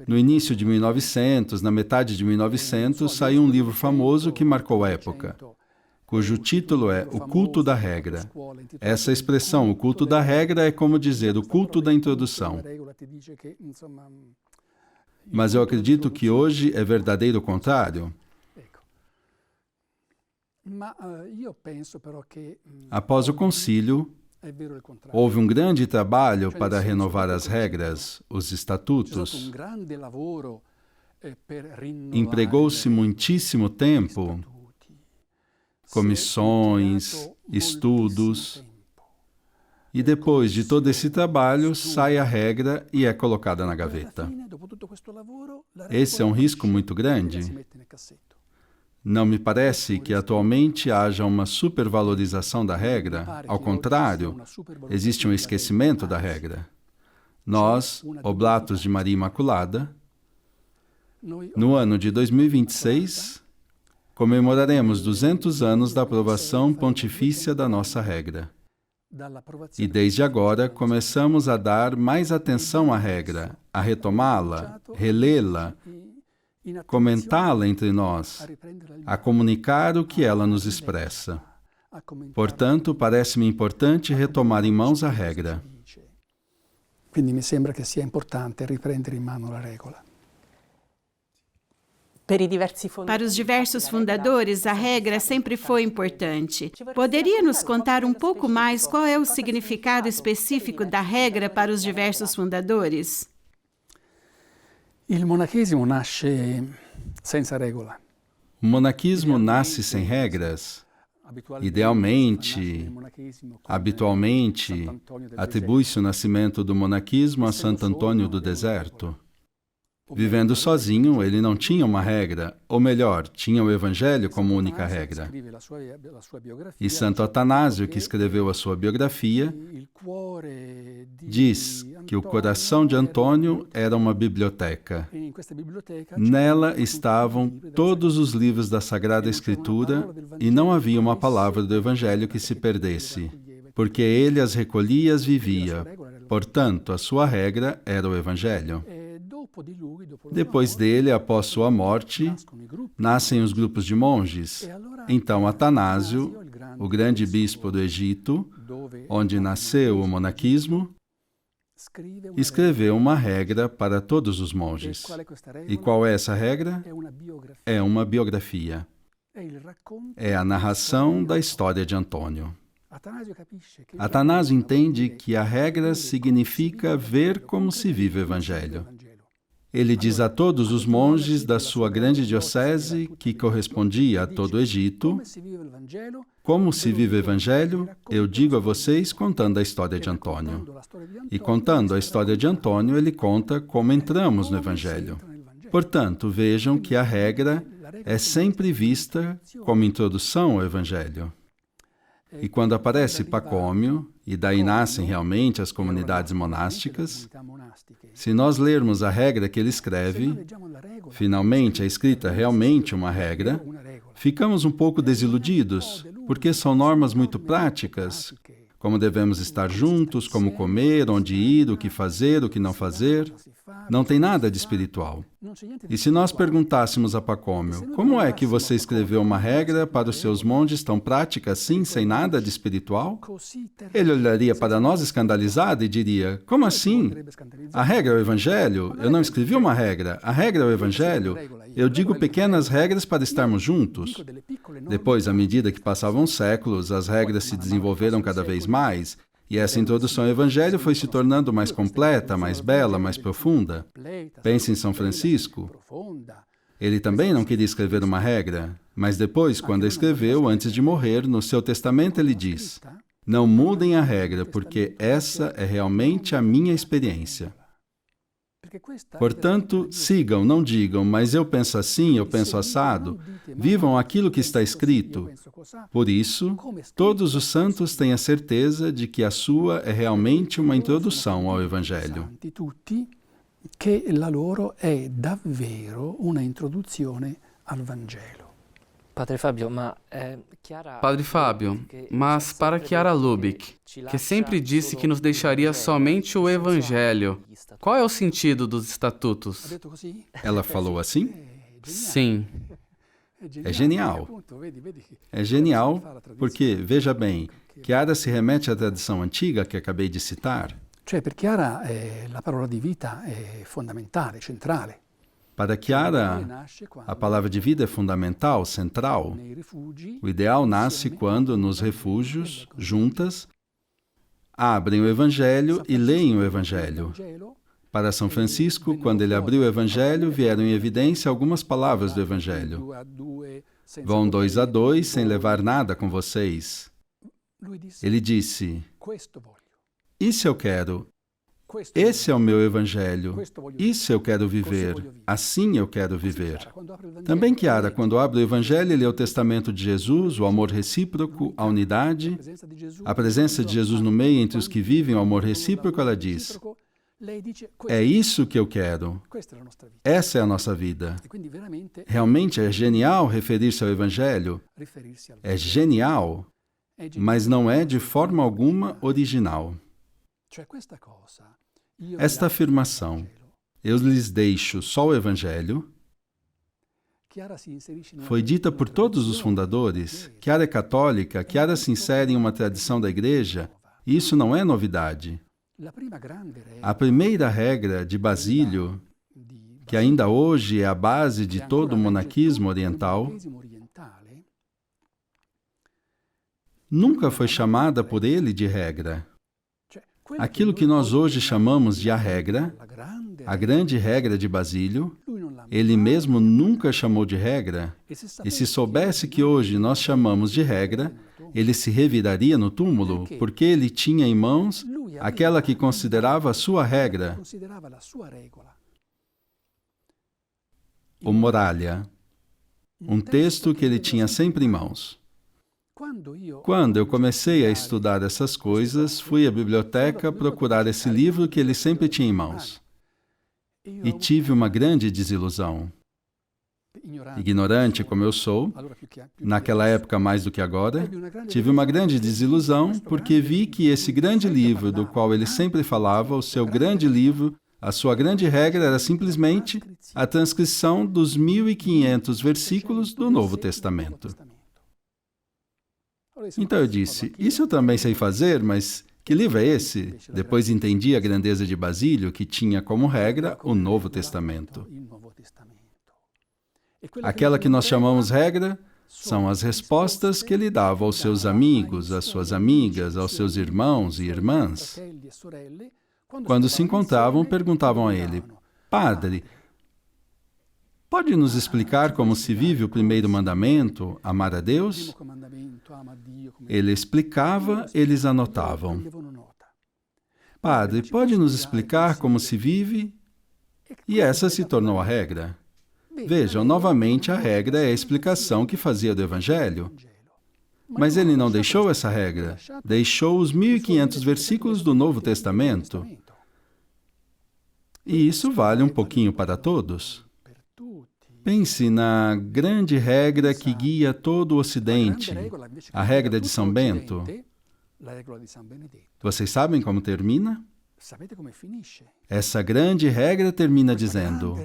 No início de 1900, na metade de 1900, saiu um livro famoso que marcou a época, cujo título é O Culto da Regra. Essa expressão, o culto da regra, é como dizer o culto da introdução. Mas eu acredito que hoje é verdadeiro o contrário. Após o concílio, houve um grande trabalho para renovar as regras, os estatutos. Empregou-se muitíssimo tempo, comissões, estudos, e depois de todo esse trabalho, sai a regra e é colocada na gaveta. Esse é um risco muito grande. Não me parece que atualmente haja uma supervalorização da regra. Ao contrário, existe um esquecimento da regra. Nós, Oblatos de Maria Imaculada, no ano de 2026, comemoraremos 200 anos da aprovação pontifícia da nossa regra. E desde agora começamos a dar mais atenção à regra, a retomá-la, relê-la, comentá-la entre nós, a comunicar o que ela nos expressa. Portanto, parece-me importante retomar em mãos a regra. Quindi mi sembra che sia importante riprendere in mano la regola. Para os diversos fundadores, a regra sempre foi importante. Poderia nos contar um pouco mais qual é o significado específico da regra para os diversos fundadores? Il monachesimo nasce senza regola. O monaquismo nasce sem regras. Idealmente, habitualmente, atribui-se o nascimento do monaquismo a Santo Antônio do Deserto. Vivendo sozinho, ele não tinha uma regra, ou melhor, tinha o Evangelho como única regra. E Santo Atanásio, que escreveu a sua biografia, diz que o coração de Antônio era uma biblioteca. Nela estavam todos os livros da Sagrada Escritura e não havia uma palavra do Evangelho que se perdesse, porque ele as recolhia e as vivia. Portanto, a sua regra era o Evangelho. Depois dele, após sua morte, nascem os grupos de monges. Então, Atanásio, o grande bispo do Egito, onde nasceu o monaquismo, escreveu uma regra para todos os monges. E qual é essa regra? É uma biografia. É a narração da história de Antônio. Atanásio entende que a regra significa ver como se vive o Evangelho. Ele diz a todos os monges da sua grande diocese, que correspondia a todo o Egito, como se vive o Evangelho, eu digo a vocês contando a história de Antônio. E contando a história de Antônio, ele conta como entramos no Evangelho. Portanto, vejam que a regra é sempre vista como introdução ao Evangelho. E quando aparece Pacômio, e daí nascem realmente as comunidades monásticas, se nós lermos a regra que ele escreve, finalmente é escrita realmente uma regra, ficamos um pouco desiludidos, porque são normas muito práticas, como devemos estar juntos, como comer, onde ir, o que fazer, o que não fazer. Não tem nada de espiritual. E se nós perguntássemos a Pacômio, como é que você escreveu uma regra para os seus monges tão prática assim, sem nada de espiritual? Ele olharia para nós escandalizado e diria, como assim? A regra é o Evangelho? Eu não escrevi uma regra. A regra é o Evangelho? Eu digo pequenas regras para estarmos juntos. Depois, à medida que passavam os séculos, as regras se desenvolveram cada vez mais, e essa introdução ao Evangelho foi se tornando mais completa, mais bela, mais profunda. Pense em São Francisco. Ele também não queria escrever uma regra, mas depois, quando a escreveu, antes de morrer, no seu testamento ele diz, não mudem a regra, porque essa é realmente a minha experiência. Portanto, sigam, não digam, mas eu penso assim, eu penso assado. Vivam aquilo que está escrito. Por isso, todos os santos têm a certeza de que a sua é realmente uma introdução ao Evangelho. Que la loro è davvero una introduzione al Vangelo. Padre Fábio, mas para Chiara Lubick, que sempre disse que nos deixaria somente o Evangelho, qual é o sentido dos estatutos? Ela falou assim? Sim. É genial. É genial porque, veja bem, Chiara se remete à tradição antiga que acabei de citar. Cioè, per Chiara la parola di vita è fondamentale, centrale. Para Chiara, a palavra de vida é fundamental, central. O ideal nasce quando, nos refúgios, juntas, abrem o Evangelho e leem o Evangelho. Para São Francisco, quando ele abriu o Evangelho, vieram em evidência algumas palavras do Evangelho. Vão 2 a 2 sem levar nada com vocês. Ele disse, isso eu quero. Esse é o meu Evangelho. Isso eu quero viver. Assim eu quero viver. Também Chiara, quando abre o Evangelho, ele é o testamento de Jesus, o amor recíproco, a unidade, a presença de Jesus no meio entre os que vivem o amor recíproco, ela diz, É isso que eu quero. Essa é a nossa vida. Realmente é genial referir-se ao Evangelho. É genial, mas não é de forma alguma original. Esta afirmação, eu lhes deixo só o Evangelho, foi dita por todos os fundadores. Chiara é católica, Chiara se insere em uma tradição da Igreja, e isso não é novidade. A primeira regra de Basílio, que ainda hoje é a base de todo o monaquismo oriental, nunca foi chamada por ele de regra. Aquilo que nós hoje chamamos de a regra, a grande regra de Basílio, ele mesmo nunca chamou de regra, e se soubesse que hoje nós chamamos de regra, ele se reviraria no túmulo, porque ele tinha em mãos aquela que considerava a sua regra. O Moralia, um texto que ele tinha sempre em mãos. Quando eu comecei a estudar essas coisas, fui à biblioteca procurar esse livro que ele sempre tinha em mãos. E tive uma grande desilusão. Ignorante como eu sou, naquela época mais do que agora, tive uma grande desilusão porque vi que esse grande livro do qual ele sempre falava, o seu grande livro, a sua grande regra era simplesmente a transcrição dos 1.500 versículos do Novo Testamento. Então eu disse, isso eu também sei fazer, mas que livro é esse? Depois entendi a grandeza de Basílio, que tinha como regra o Novo Testamento. Aquela que nós chamamos regra são as respostas que ele dava aos seus amigos, às suas amigas, aos seus irmãos e irmãs. Quando se encontravam, perguntavam a ele, Padre, pode nos explicar como se vive o primeiro mandamento, amar a Deus? Ele explicava, eles anotavam. Padre, pode nos explicar como se vive? E essa se tornou a regra. Vejam, novamente a regra é a explicação que fazia do Evangelho. Mas ele não deixou essa regra, deixou os 1.500 versículos do Novo Testamento. E isso vale um pouquinho para todos. Pense na grande regra que guia todo o Ocidente, a regra de São Bento. Vocês sabem como termina? Essa grande regra termina dizendo: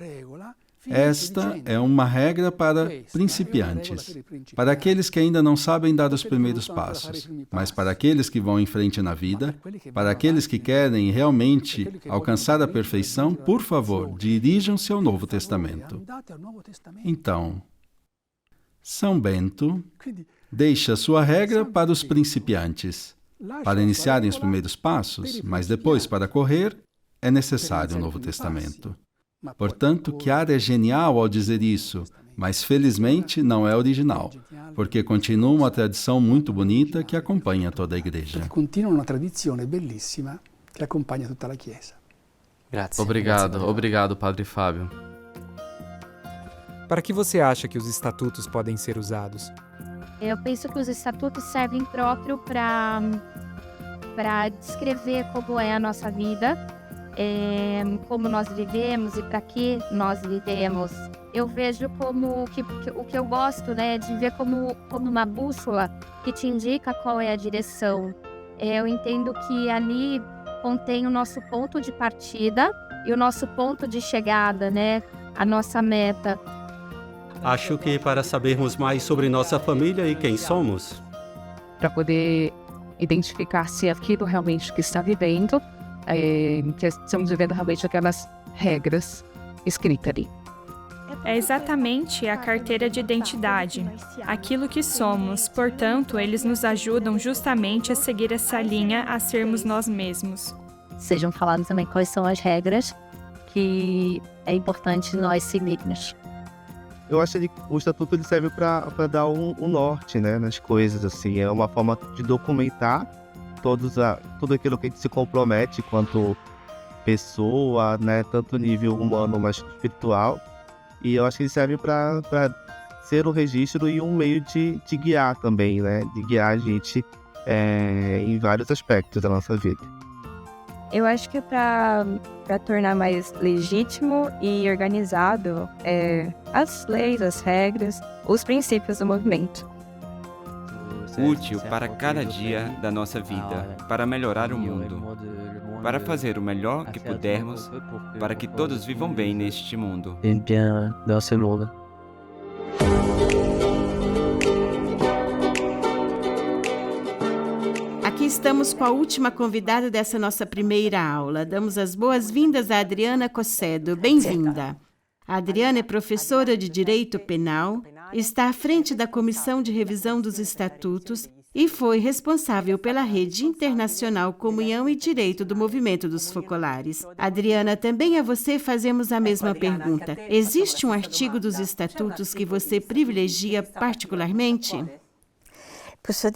esta é uma regra para principiantes, para aqueles que ainda não sabem dar os primeiros passos, mas para aqueles que vão em frente na vida, para aqueles que querem realmente alcançar a perfeição, por favor, dirijam-se ao Novo Testamento. Então, São Bento deixa sua regra para os principiantes, para iniciarem os primeiros passos, mas depois, para correr, é necessário o Novo Testamento. Portanto, Chiara é genial ao dizer isso, mas felizmente não é original, porque continua uma tradição muito bonita que acompanha toda a Igreja. Continua uma tradição belíssima que acompanha toda a Chiesa. Obrigado, Padre Fábio. Para que você acha que os estatutos podem ser usados? Eu penso que os estatutos servem próprio para descrever como é a nossa vida, como nós vivemos e para que nós vivemos. Eu vejo como o que eu gosto, de ver como uma bússola que te indica qual é a direção. Eu entendo que ali contém o nosso ponto de partida e o nosso ponto de chegada, a nossa meta. Acho que para sabermos mais sobre nossa família e quem somos, para poder identificar se é aquilo realmente que está vivendo, que estamos vivendo realmente aquelas regras escritas ali. É exatamente a carteira de identidade, aquilo que somos. Portanto, eles nos ajudam justamente a seguir essa linha, a sermos nós mesmos. Sejam faladas também quais são as regras que é importante nós seguirmos. Eu acho que o estatuto ele serve para dar um norte, nas coisas, assim. É uma forma de documentar tudo aquilo que a gente se compromete quanto pessoa, tanto nível humano, mas espiritual. E eu acho que ele serve para ser um registro e um meio de guiar também, de guiar a gente em vários aspectos da nossa vida. Eu acho que para tornar mais legítimo e organizado as leis, as regras, os princípios do movimento. Útil para cada dia da nossa vida, para melhorar o mundo, para fazer o melhor que pudermos, para que todos vivam bem neste mundo. Aqui estamos com a última convidada dessa nossa primeira aula. Damos as boas-vindas a Adriana Cossedo. Bem-vinda. A Adriana é professora de Direito Penal, está à frente da Comissão de Revisão dos Estatutos e foi responsável pela Rede Internacional Comunhão e Direito do Movimento dos Focolares. Adriana, também a você fazemos a mesma pergunta. Existe um artigo dos Estatutos que você privilegia particularmente? Posso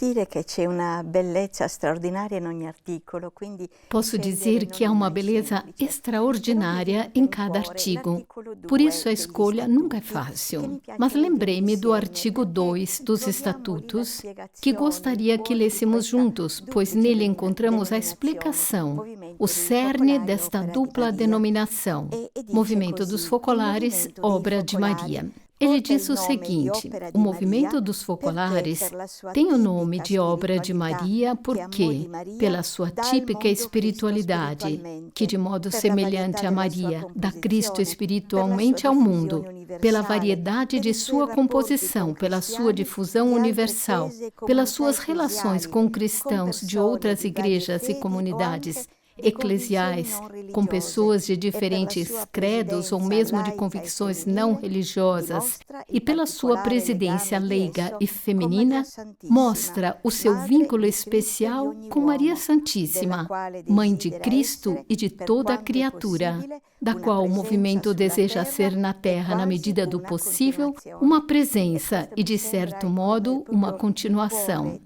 dizer que há uma beleza extraordinária em cada artigo. Por isso a escolha nunca é fácil. Mas lembrei-me do artigo 2 dos Estatutos, que gostaria que lêssemos juntos, pois nele encontramos a explicação, o cerne desta dupla denominação, Movimento dos Focolares, obra de Maria. Ele diz o seguinte: o movimento dos focolares tem o nome de obra de Maria porque, pela sua típica espiritualidade, que de modo semelhante a Maria dá Cristo espiritualmente ao mundo, pela variedade de sua composição, pela sua difusão universal, pelas suas relações com cristãos de outras igrejas e comunidades eclesiais, com pessoas de diferentes credos ou mesmo de convicções não religiosas, e pela sua presidência leiga e feminina, mostra o seu vínculo especial com Maria Santíssima, Mãe de Cristo e de toda a criatura, da qual o movimento deseja ser na Terra, na medida do possível, uma presença e, de certo modo, uma continuação.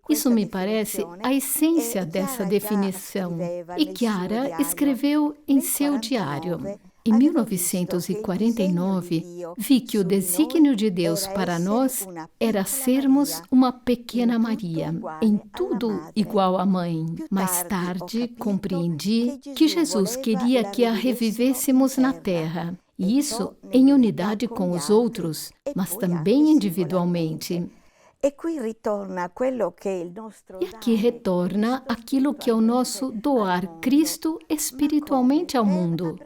Isso me parece a essência dessa definição. E Chiara escreveu em seu diário: em 1949, vi que o desígnio de Deus para nós era sermos uma pequena Maria, em tudo igual à mãe. Mais tarde, compreendi que Jesus queria que a revivêssemos na terra, e isso em unidade com os outros, mas também individualmente. E aqui retorna aquilo que é o nosso doar Cristo espiritualmente ao mundo.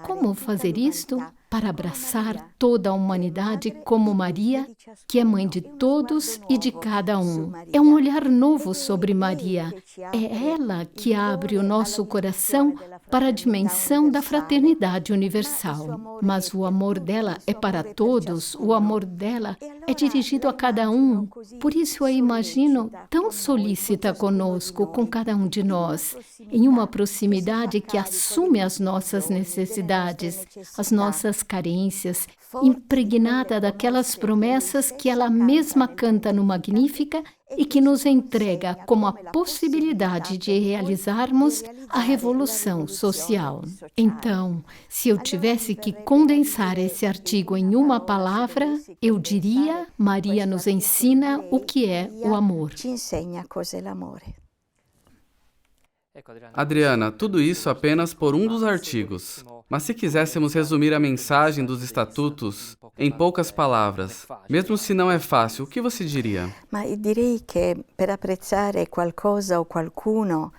Como fazer isto? Para abraçar toda a humanidade como Maria, que é mãe de todos e de cada um. É um olhar novo sobre Maria. É ela que abre o nosso coração para a dimensão da fraternidade universal. Mas o amor dela é para todos, o amor dela é dirigido a cada um. Por isso eu a imagino tão solícita conosco, com cada um de nós, em uma proximidade que assume as nossas necessidades, as nossas carências, impregnada daquelas promessas que ela mesma canta no Magnífica e que nos entrega como a possibilidade de realizarmos a revolução social. Então, se eu tivesse que condensar esse artigo em uma palavra, eu diria: Maria nos ensina o que é o amor. Adriana, tudo isso apenas por um dos artigos. Mas se quiséssemos resumir a mensagem dos estatutos em poucas palavras, mesmo se não é fácil, o que você diria?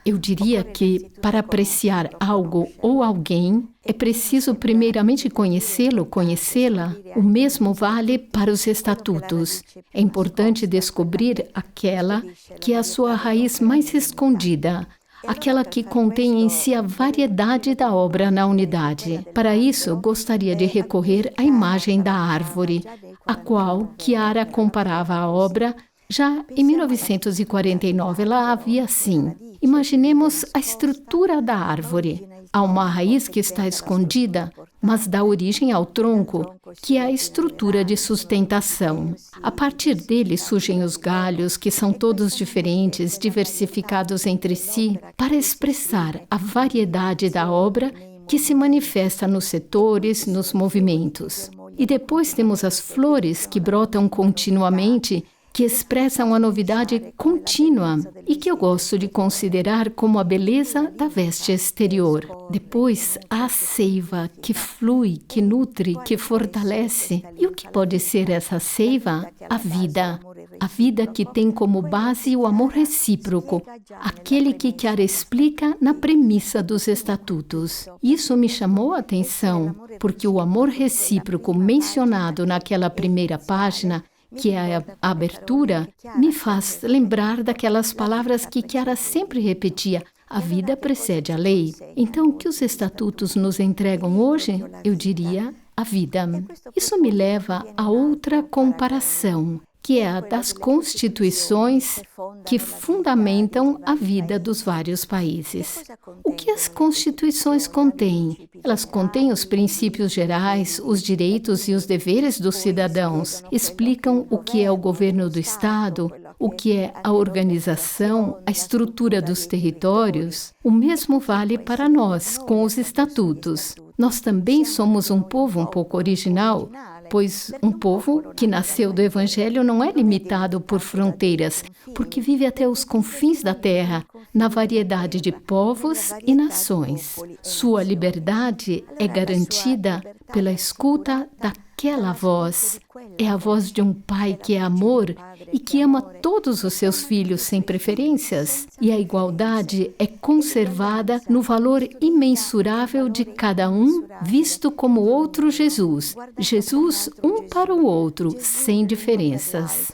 Eu diria que, para apreciar algo ou alguém, é preciso primeiramente conhecê-lo, conhecê-la. O mesmo vale para os estatutos. É importante descobrir aquela que é a sua raiz mais escondida, aquela que contém em si a variedade da obra na unidade. Para isso, gostaria de recorrer à imagem da árvore, a qual Chiara comparava à obra. Já em 1949, ela havia assim: imaginemos a estrutura da árvore. Há uma raiz que está escondida, mas dá origem ao tronco, que é a estrutura de sustentação. A partir dele surgem os galhos, que são todos diferentes, diversificados entre si, para expressar a variedade da obra que se manifesta nos setores, nos movimentos. E depois temos as flores que brotam continuamente que expressa uma novidade contínua e que eu gosto de considerar como a beleza da veste exterior. Depois, há a seiva que flui, que nutre, que fortalece. E o que pode ser essa seiva? A vida. A vida que tem como base o amor recíproco, aquele que Chiara explica na premissa dos estatutos. Isso me chamou a atenção, porque o amor recíproco mencionado naquela primeira página, que é a abertura, me faz lembrar daquelas palavras que Chiara sempre repetia: a vida precede a lei. Então, o que os estatutos nos entregam hoje? Eu diria a vida. Isso me leva a outra comparação, que é a das constituições que fundamentam a vida dos vários países. O que as constituições contêm? Elas contêm os princípios gerais, os direitos e os deveres dos cidadãos, explicam o que é o governo do Estado, o que é a organização, a estrutura dos territórios. O mesmo vale para nós, com os estatutos. Nós também somos um povo um pouco original, pois um povo que nasceu do Evangelho não é limitado por fronteiras, porque vive até os confins da terra, na variedade de povos e nações. Sua liberdade é garantida pela escuta daquela voz. É a voz de um pai que é amor e que ama todos os seus filhos sem preferências. E a igualdade é conservada no valor imensurável de cada um, visto como outro Jesus. Jesus, um para o outro, sem diferenças.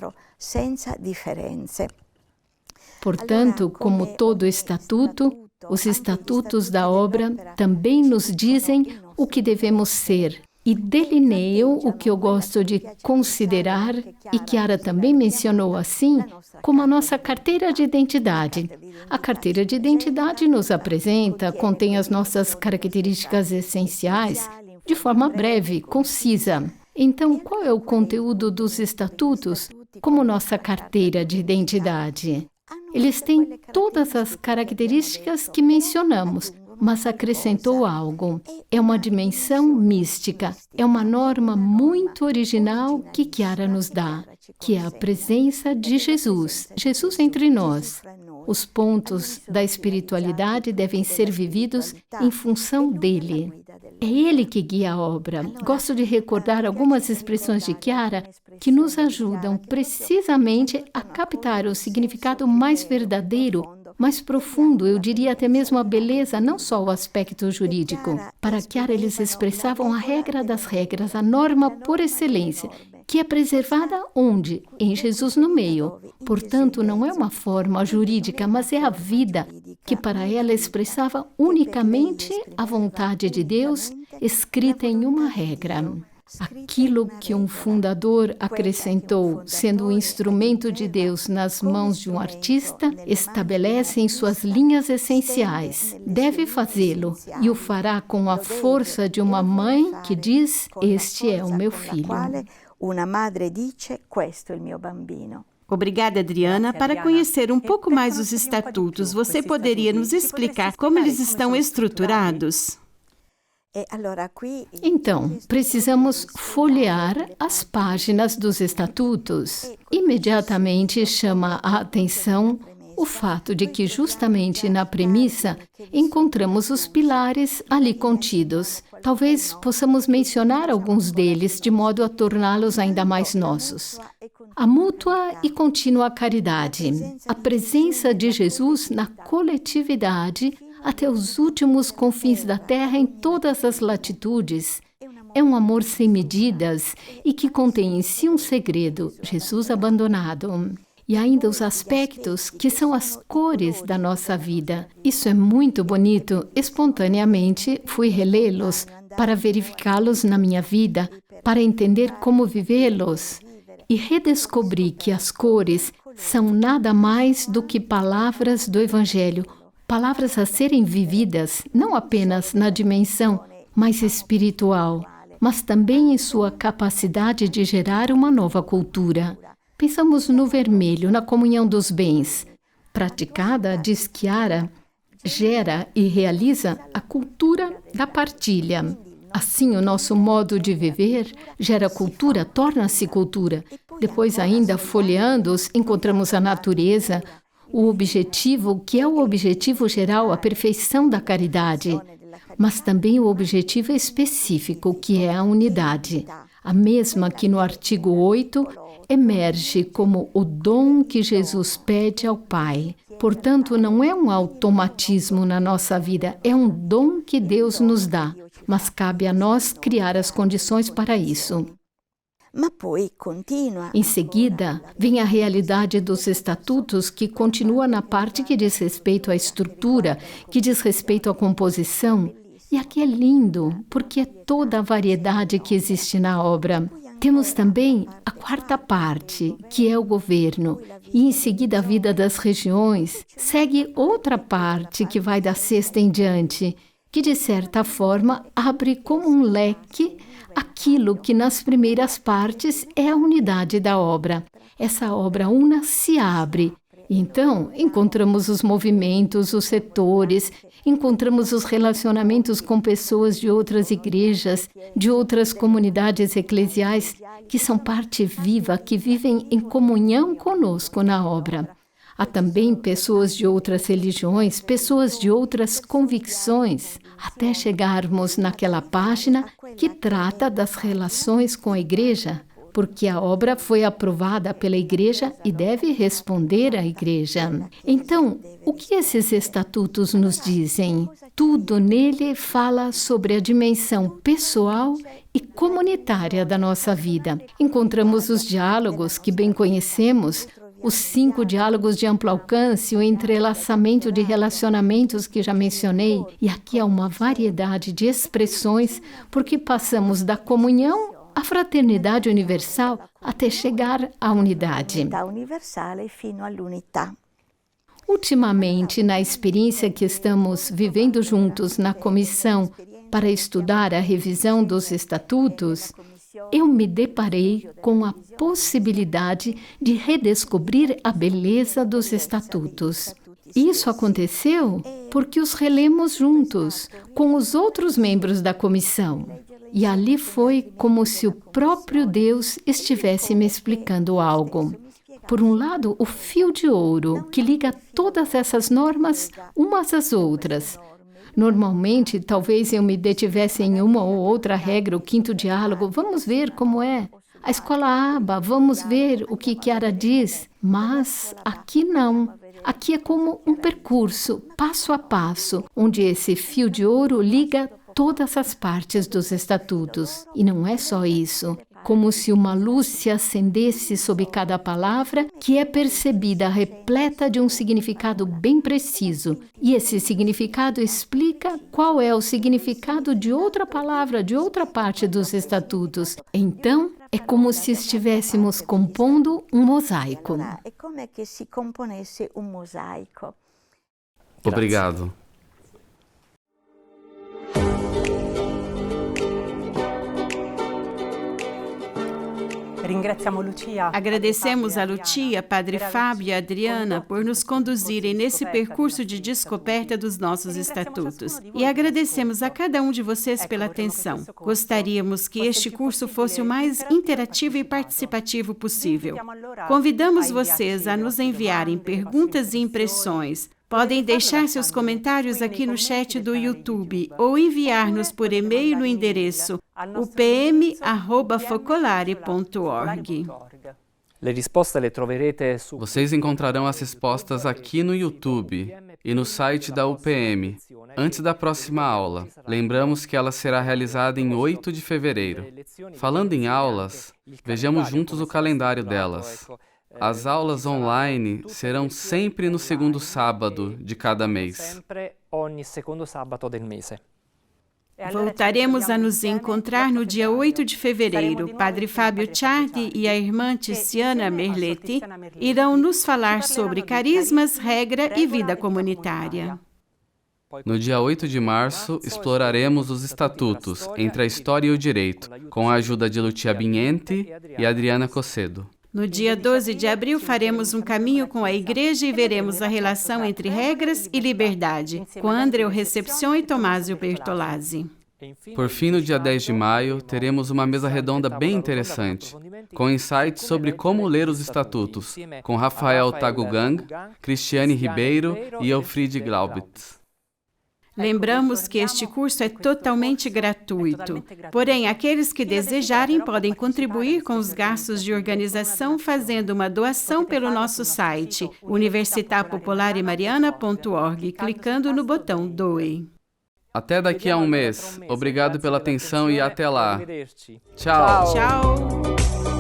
Portanto, como todo estatuto, os estatutos da obra também nos dizem o que devemos ser e delineiam o que eu gosto de considerar, e Chiara também mencionou assim, como a nossa carteira de identidade. A carteira de identidade nos apresenta, contém as nossas características essenciais, de forma breve, concisa. Então, qual é o conteúdo dos estatutos como nossa carteira de identidade? Eles têm todas as características que mencionamos, mas acrescentou algo. É uma dimensão mística, é uma norma muito original que Chiara nos dá, que é a presença de Jesus, Jesus entre nós. Os pontos da espiritualidade devem ser vividos em função dele. É ele que guia a obra. Gosto de recordar algumas expressões de Chiara que nos ajudam precisamente a captar o significado mais verdadeiro, mais profundo, eu diria até mesmo a beleza, não só o aspecto jurídico. Para Chiara, eles expressavam a regra das regras, a norma por excelência, que é preservada onde? Em Jesus no meio. Portanto, não é uma forma jurídica, mas é a vida, que para ela expressava unicamente a vontade de Deus, escrita em uma regra. Aquilo que um fundador acrescentou, sendo um instrumento de Deus nas mãos de um artista, estabelece em suas linhas essenciais. Deve fazê-lo e o fará com a força de uma mãe que diz: "Este é o meu filho." Uma madre dice: "Questo è il mio bambino." Obrigada, Adriana. Para conhecer um pouco mais os estatutos, você poderia nos explicar como eles estão estruturados? Então, precisamos folhear as páginas dos estatutos. Imediatamente chama a atenção o fato de que, justamente na premissa, encontramos os pilares ali contidos. Talvez possamos mencionar alguns deles de modo a torná-los ainda mais nossos. A mútua e contínua caridade, a presença de Jesus na coletividade até os últimos confins da terra em todas as latitudes. É um amor sem medidas e que contém em si um segredo, Jesus abandonado. E ainda os aspectos que são as cores da nossa vida. Isso é muito bonito. Espontaneamente fui relê-los para verificá-los na minha vida, para entender como vivê-los. E redescobri que as cores são nada mais do que palavras do Evangelho, palavras a serem vividas não apenas na dimensão mais espiritual, mas também em sua capacidade de gerar uma nova cultura. Pensamos no vermelho, na comunhão dos bens. Praticada, diz Chiara, gera e realiza a cultura da partilha. Assim, o nosso modo de viver gera cultura, torna-se cultura. Depois, ainda folheando-os, encontramos a natureza, o objetivo, que é o objetivo geral, a perfeição da caridade, mas também o objetivo específico, que é a unidade, a mesma que no artigo 8 emerge como o dom que Jesus pede ao Pai. Portanto, não é um automatismo na nossa vida, é um dom que Deus nos dá, mas cabe a nós criar as condições para isso. Em seguida, vem a realidade dos estatutos, que continua na parte que diz respeito à estrutura, que diz respeito à composição. E aqui é lindo, porque é toda a variedade que existe na obra. Temos também a quarta parte, que é o governo, e em seguida a vida das regiões. Segue outra parte, que vai da sexta em diante, que de certa forma abre como um leque aquilo que nas primeiras partes é a unidade da obra. Essa obra una se abre. Então, encontramos os movimentos, os setores, encontramos os relacionamentos com pessoas de outras igrejas, de outras comunidades eclesiais, que são parte viva, que vivem em comunhão conosco na obra. Há também pessoas de outras religiões, pessoas de outras convicções, até chegarmos naquela página que trata das relações com a igreja, porque a obra foi aprovada pela igreja e deve responder à igreja. Então, o que esses estatutos nos dizem? Tudo nele fala sobre a dimensão pessoal e comunitária da nossa vida. Encontramos os diálogos que bem conhecemos, os 5 diálogos de amplo alcance, o entrelaçamento de relacionamentos que já mencionei. E aqui há uma variedade de expressões, porque passamos da comunhão à fraternidade universal até chegar à unidade. Ultimamente, na experiência que estamos vivendo juntos na comissão para estudar a revisão dos estatutos, eu me deparei com a possibilidade de redescobrir a beleza dos estatutos. Isso aconteceu porque os relemos juntos, com os outros membros da comissão. E ali foi como se o próprio Deus estivesse me explicando algo. Por um lado, o fio de ouro, que liga todas essas normas umas às outras. Normalmente, talvez eu me detivesse em uma ou outra regra, o 5º diálogo, vamos ver como é. A escola Abba, vamos ver o que Chiara diz. Mas aqui não. Aqui é como um percurso, passo a passo, onde esse fio de ouro liga todas as partes dos estatutos. E não é só isso. Como se uma luz se acendesse sobre cada palavra, que é percebida repleta de um significado bem preciso. E esse significado explica qual é o significado de outra palavra, de outra parte dos estatutos. Então, é como se estivéssemos compondo um mosaico. É como se componesse um mosaico. Obrigado. Agradecemos a Lucia, Padre Fábio e a Adriana por nos conduzirem nesse percurso de descoberta dos nossos estatutos. E agradecemos a cada um de vocês pela atenção. Gostaríamos que este curso fosse o mais interativo e participativo possível. Convidamos vocês a nos enviarem perguntas e impressões. Podem deixar seus comentários aqui no chat do YouTube ou enviar-nos por e-mail no endereço upm@focolare.org. Vocês encontrarão as respostas aqui no YouTube e no site da UPM, antes da próxima aula. Lembramos que ela será realizada em 8 de fevereiro. Falando em aulas, vejamos juntos o calendário delas. As aulas online serão sempre no segundo sábado de cada mês. Voltaremos a nos encontrar no dia 8 de fevereiro. Padre Fábio Ciardi e a irmã Tiziana Merletti irão nos falar sobre carismas, regra e vida comunitária. No dia 8 de março, exploraremos os estatutos entre a história e o direito, com a ajuda de Lucia Bignenti e Adriana Cossedo. No dia 12 de abril, faremos um caminho com a Igreja e veremos a relação entre regras e liberdade, com André Recepção e Tomásio Bertolazzi. Por fim, no dia 10 de maio, teremos uma mesa redonda bem interessante, com insights sobre como ler os estatutos, com Rafael Tagugang, Cristiane Ribeiro e Elfriede Glaubitz. Lembramos que este curso é totalmente gratuito. Porém, aqueles que desejarem podem contribuir com os gastos de organização fazendo uma doação pelo nosso site universitapopularemariana.org, clicando no botão Doe. Até daqui a um mês. Obrigado pela atenção e até lá. Tchau. Tchau.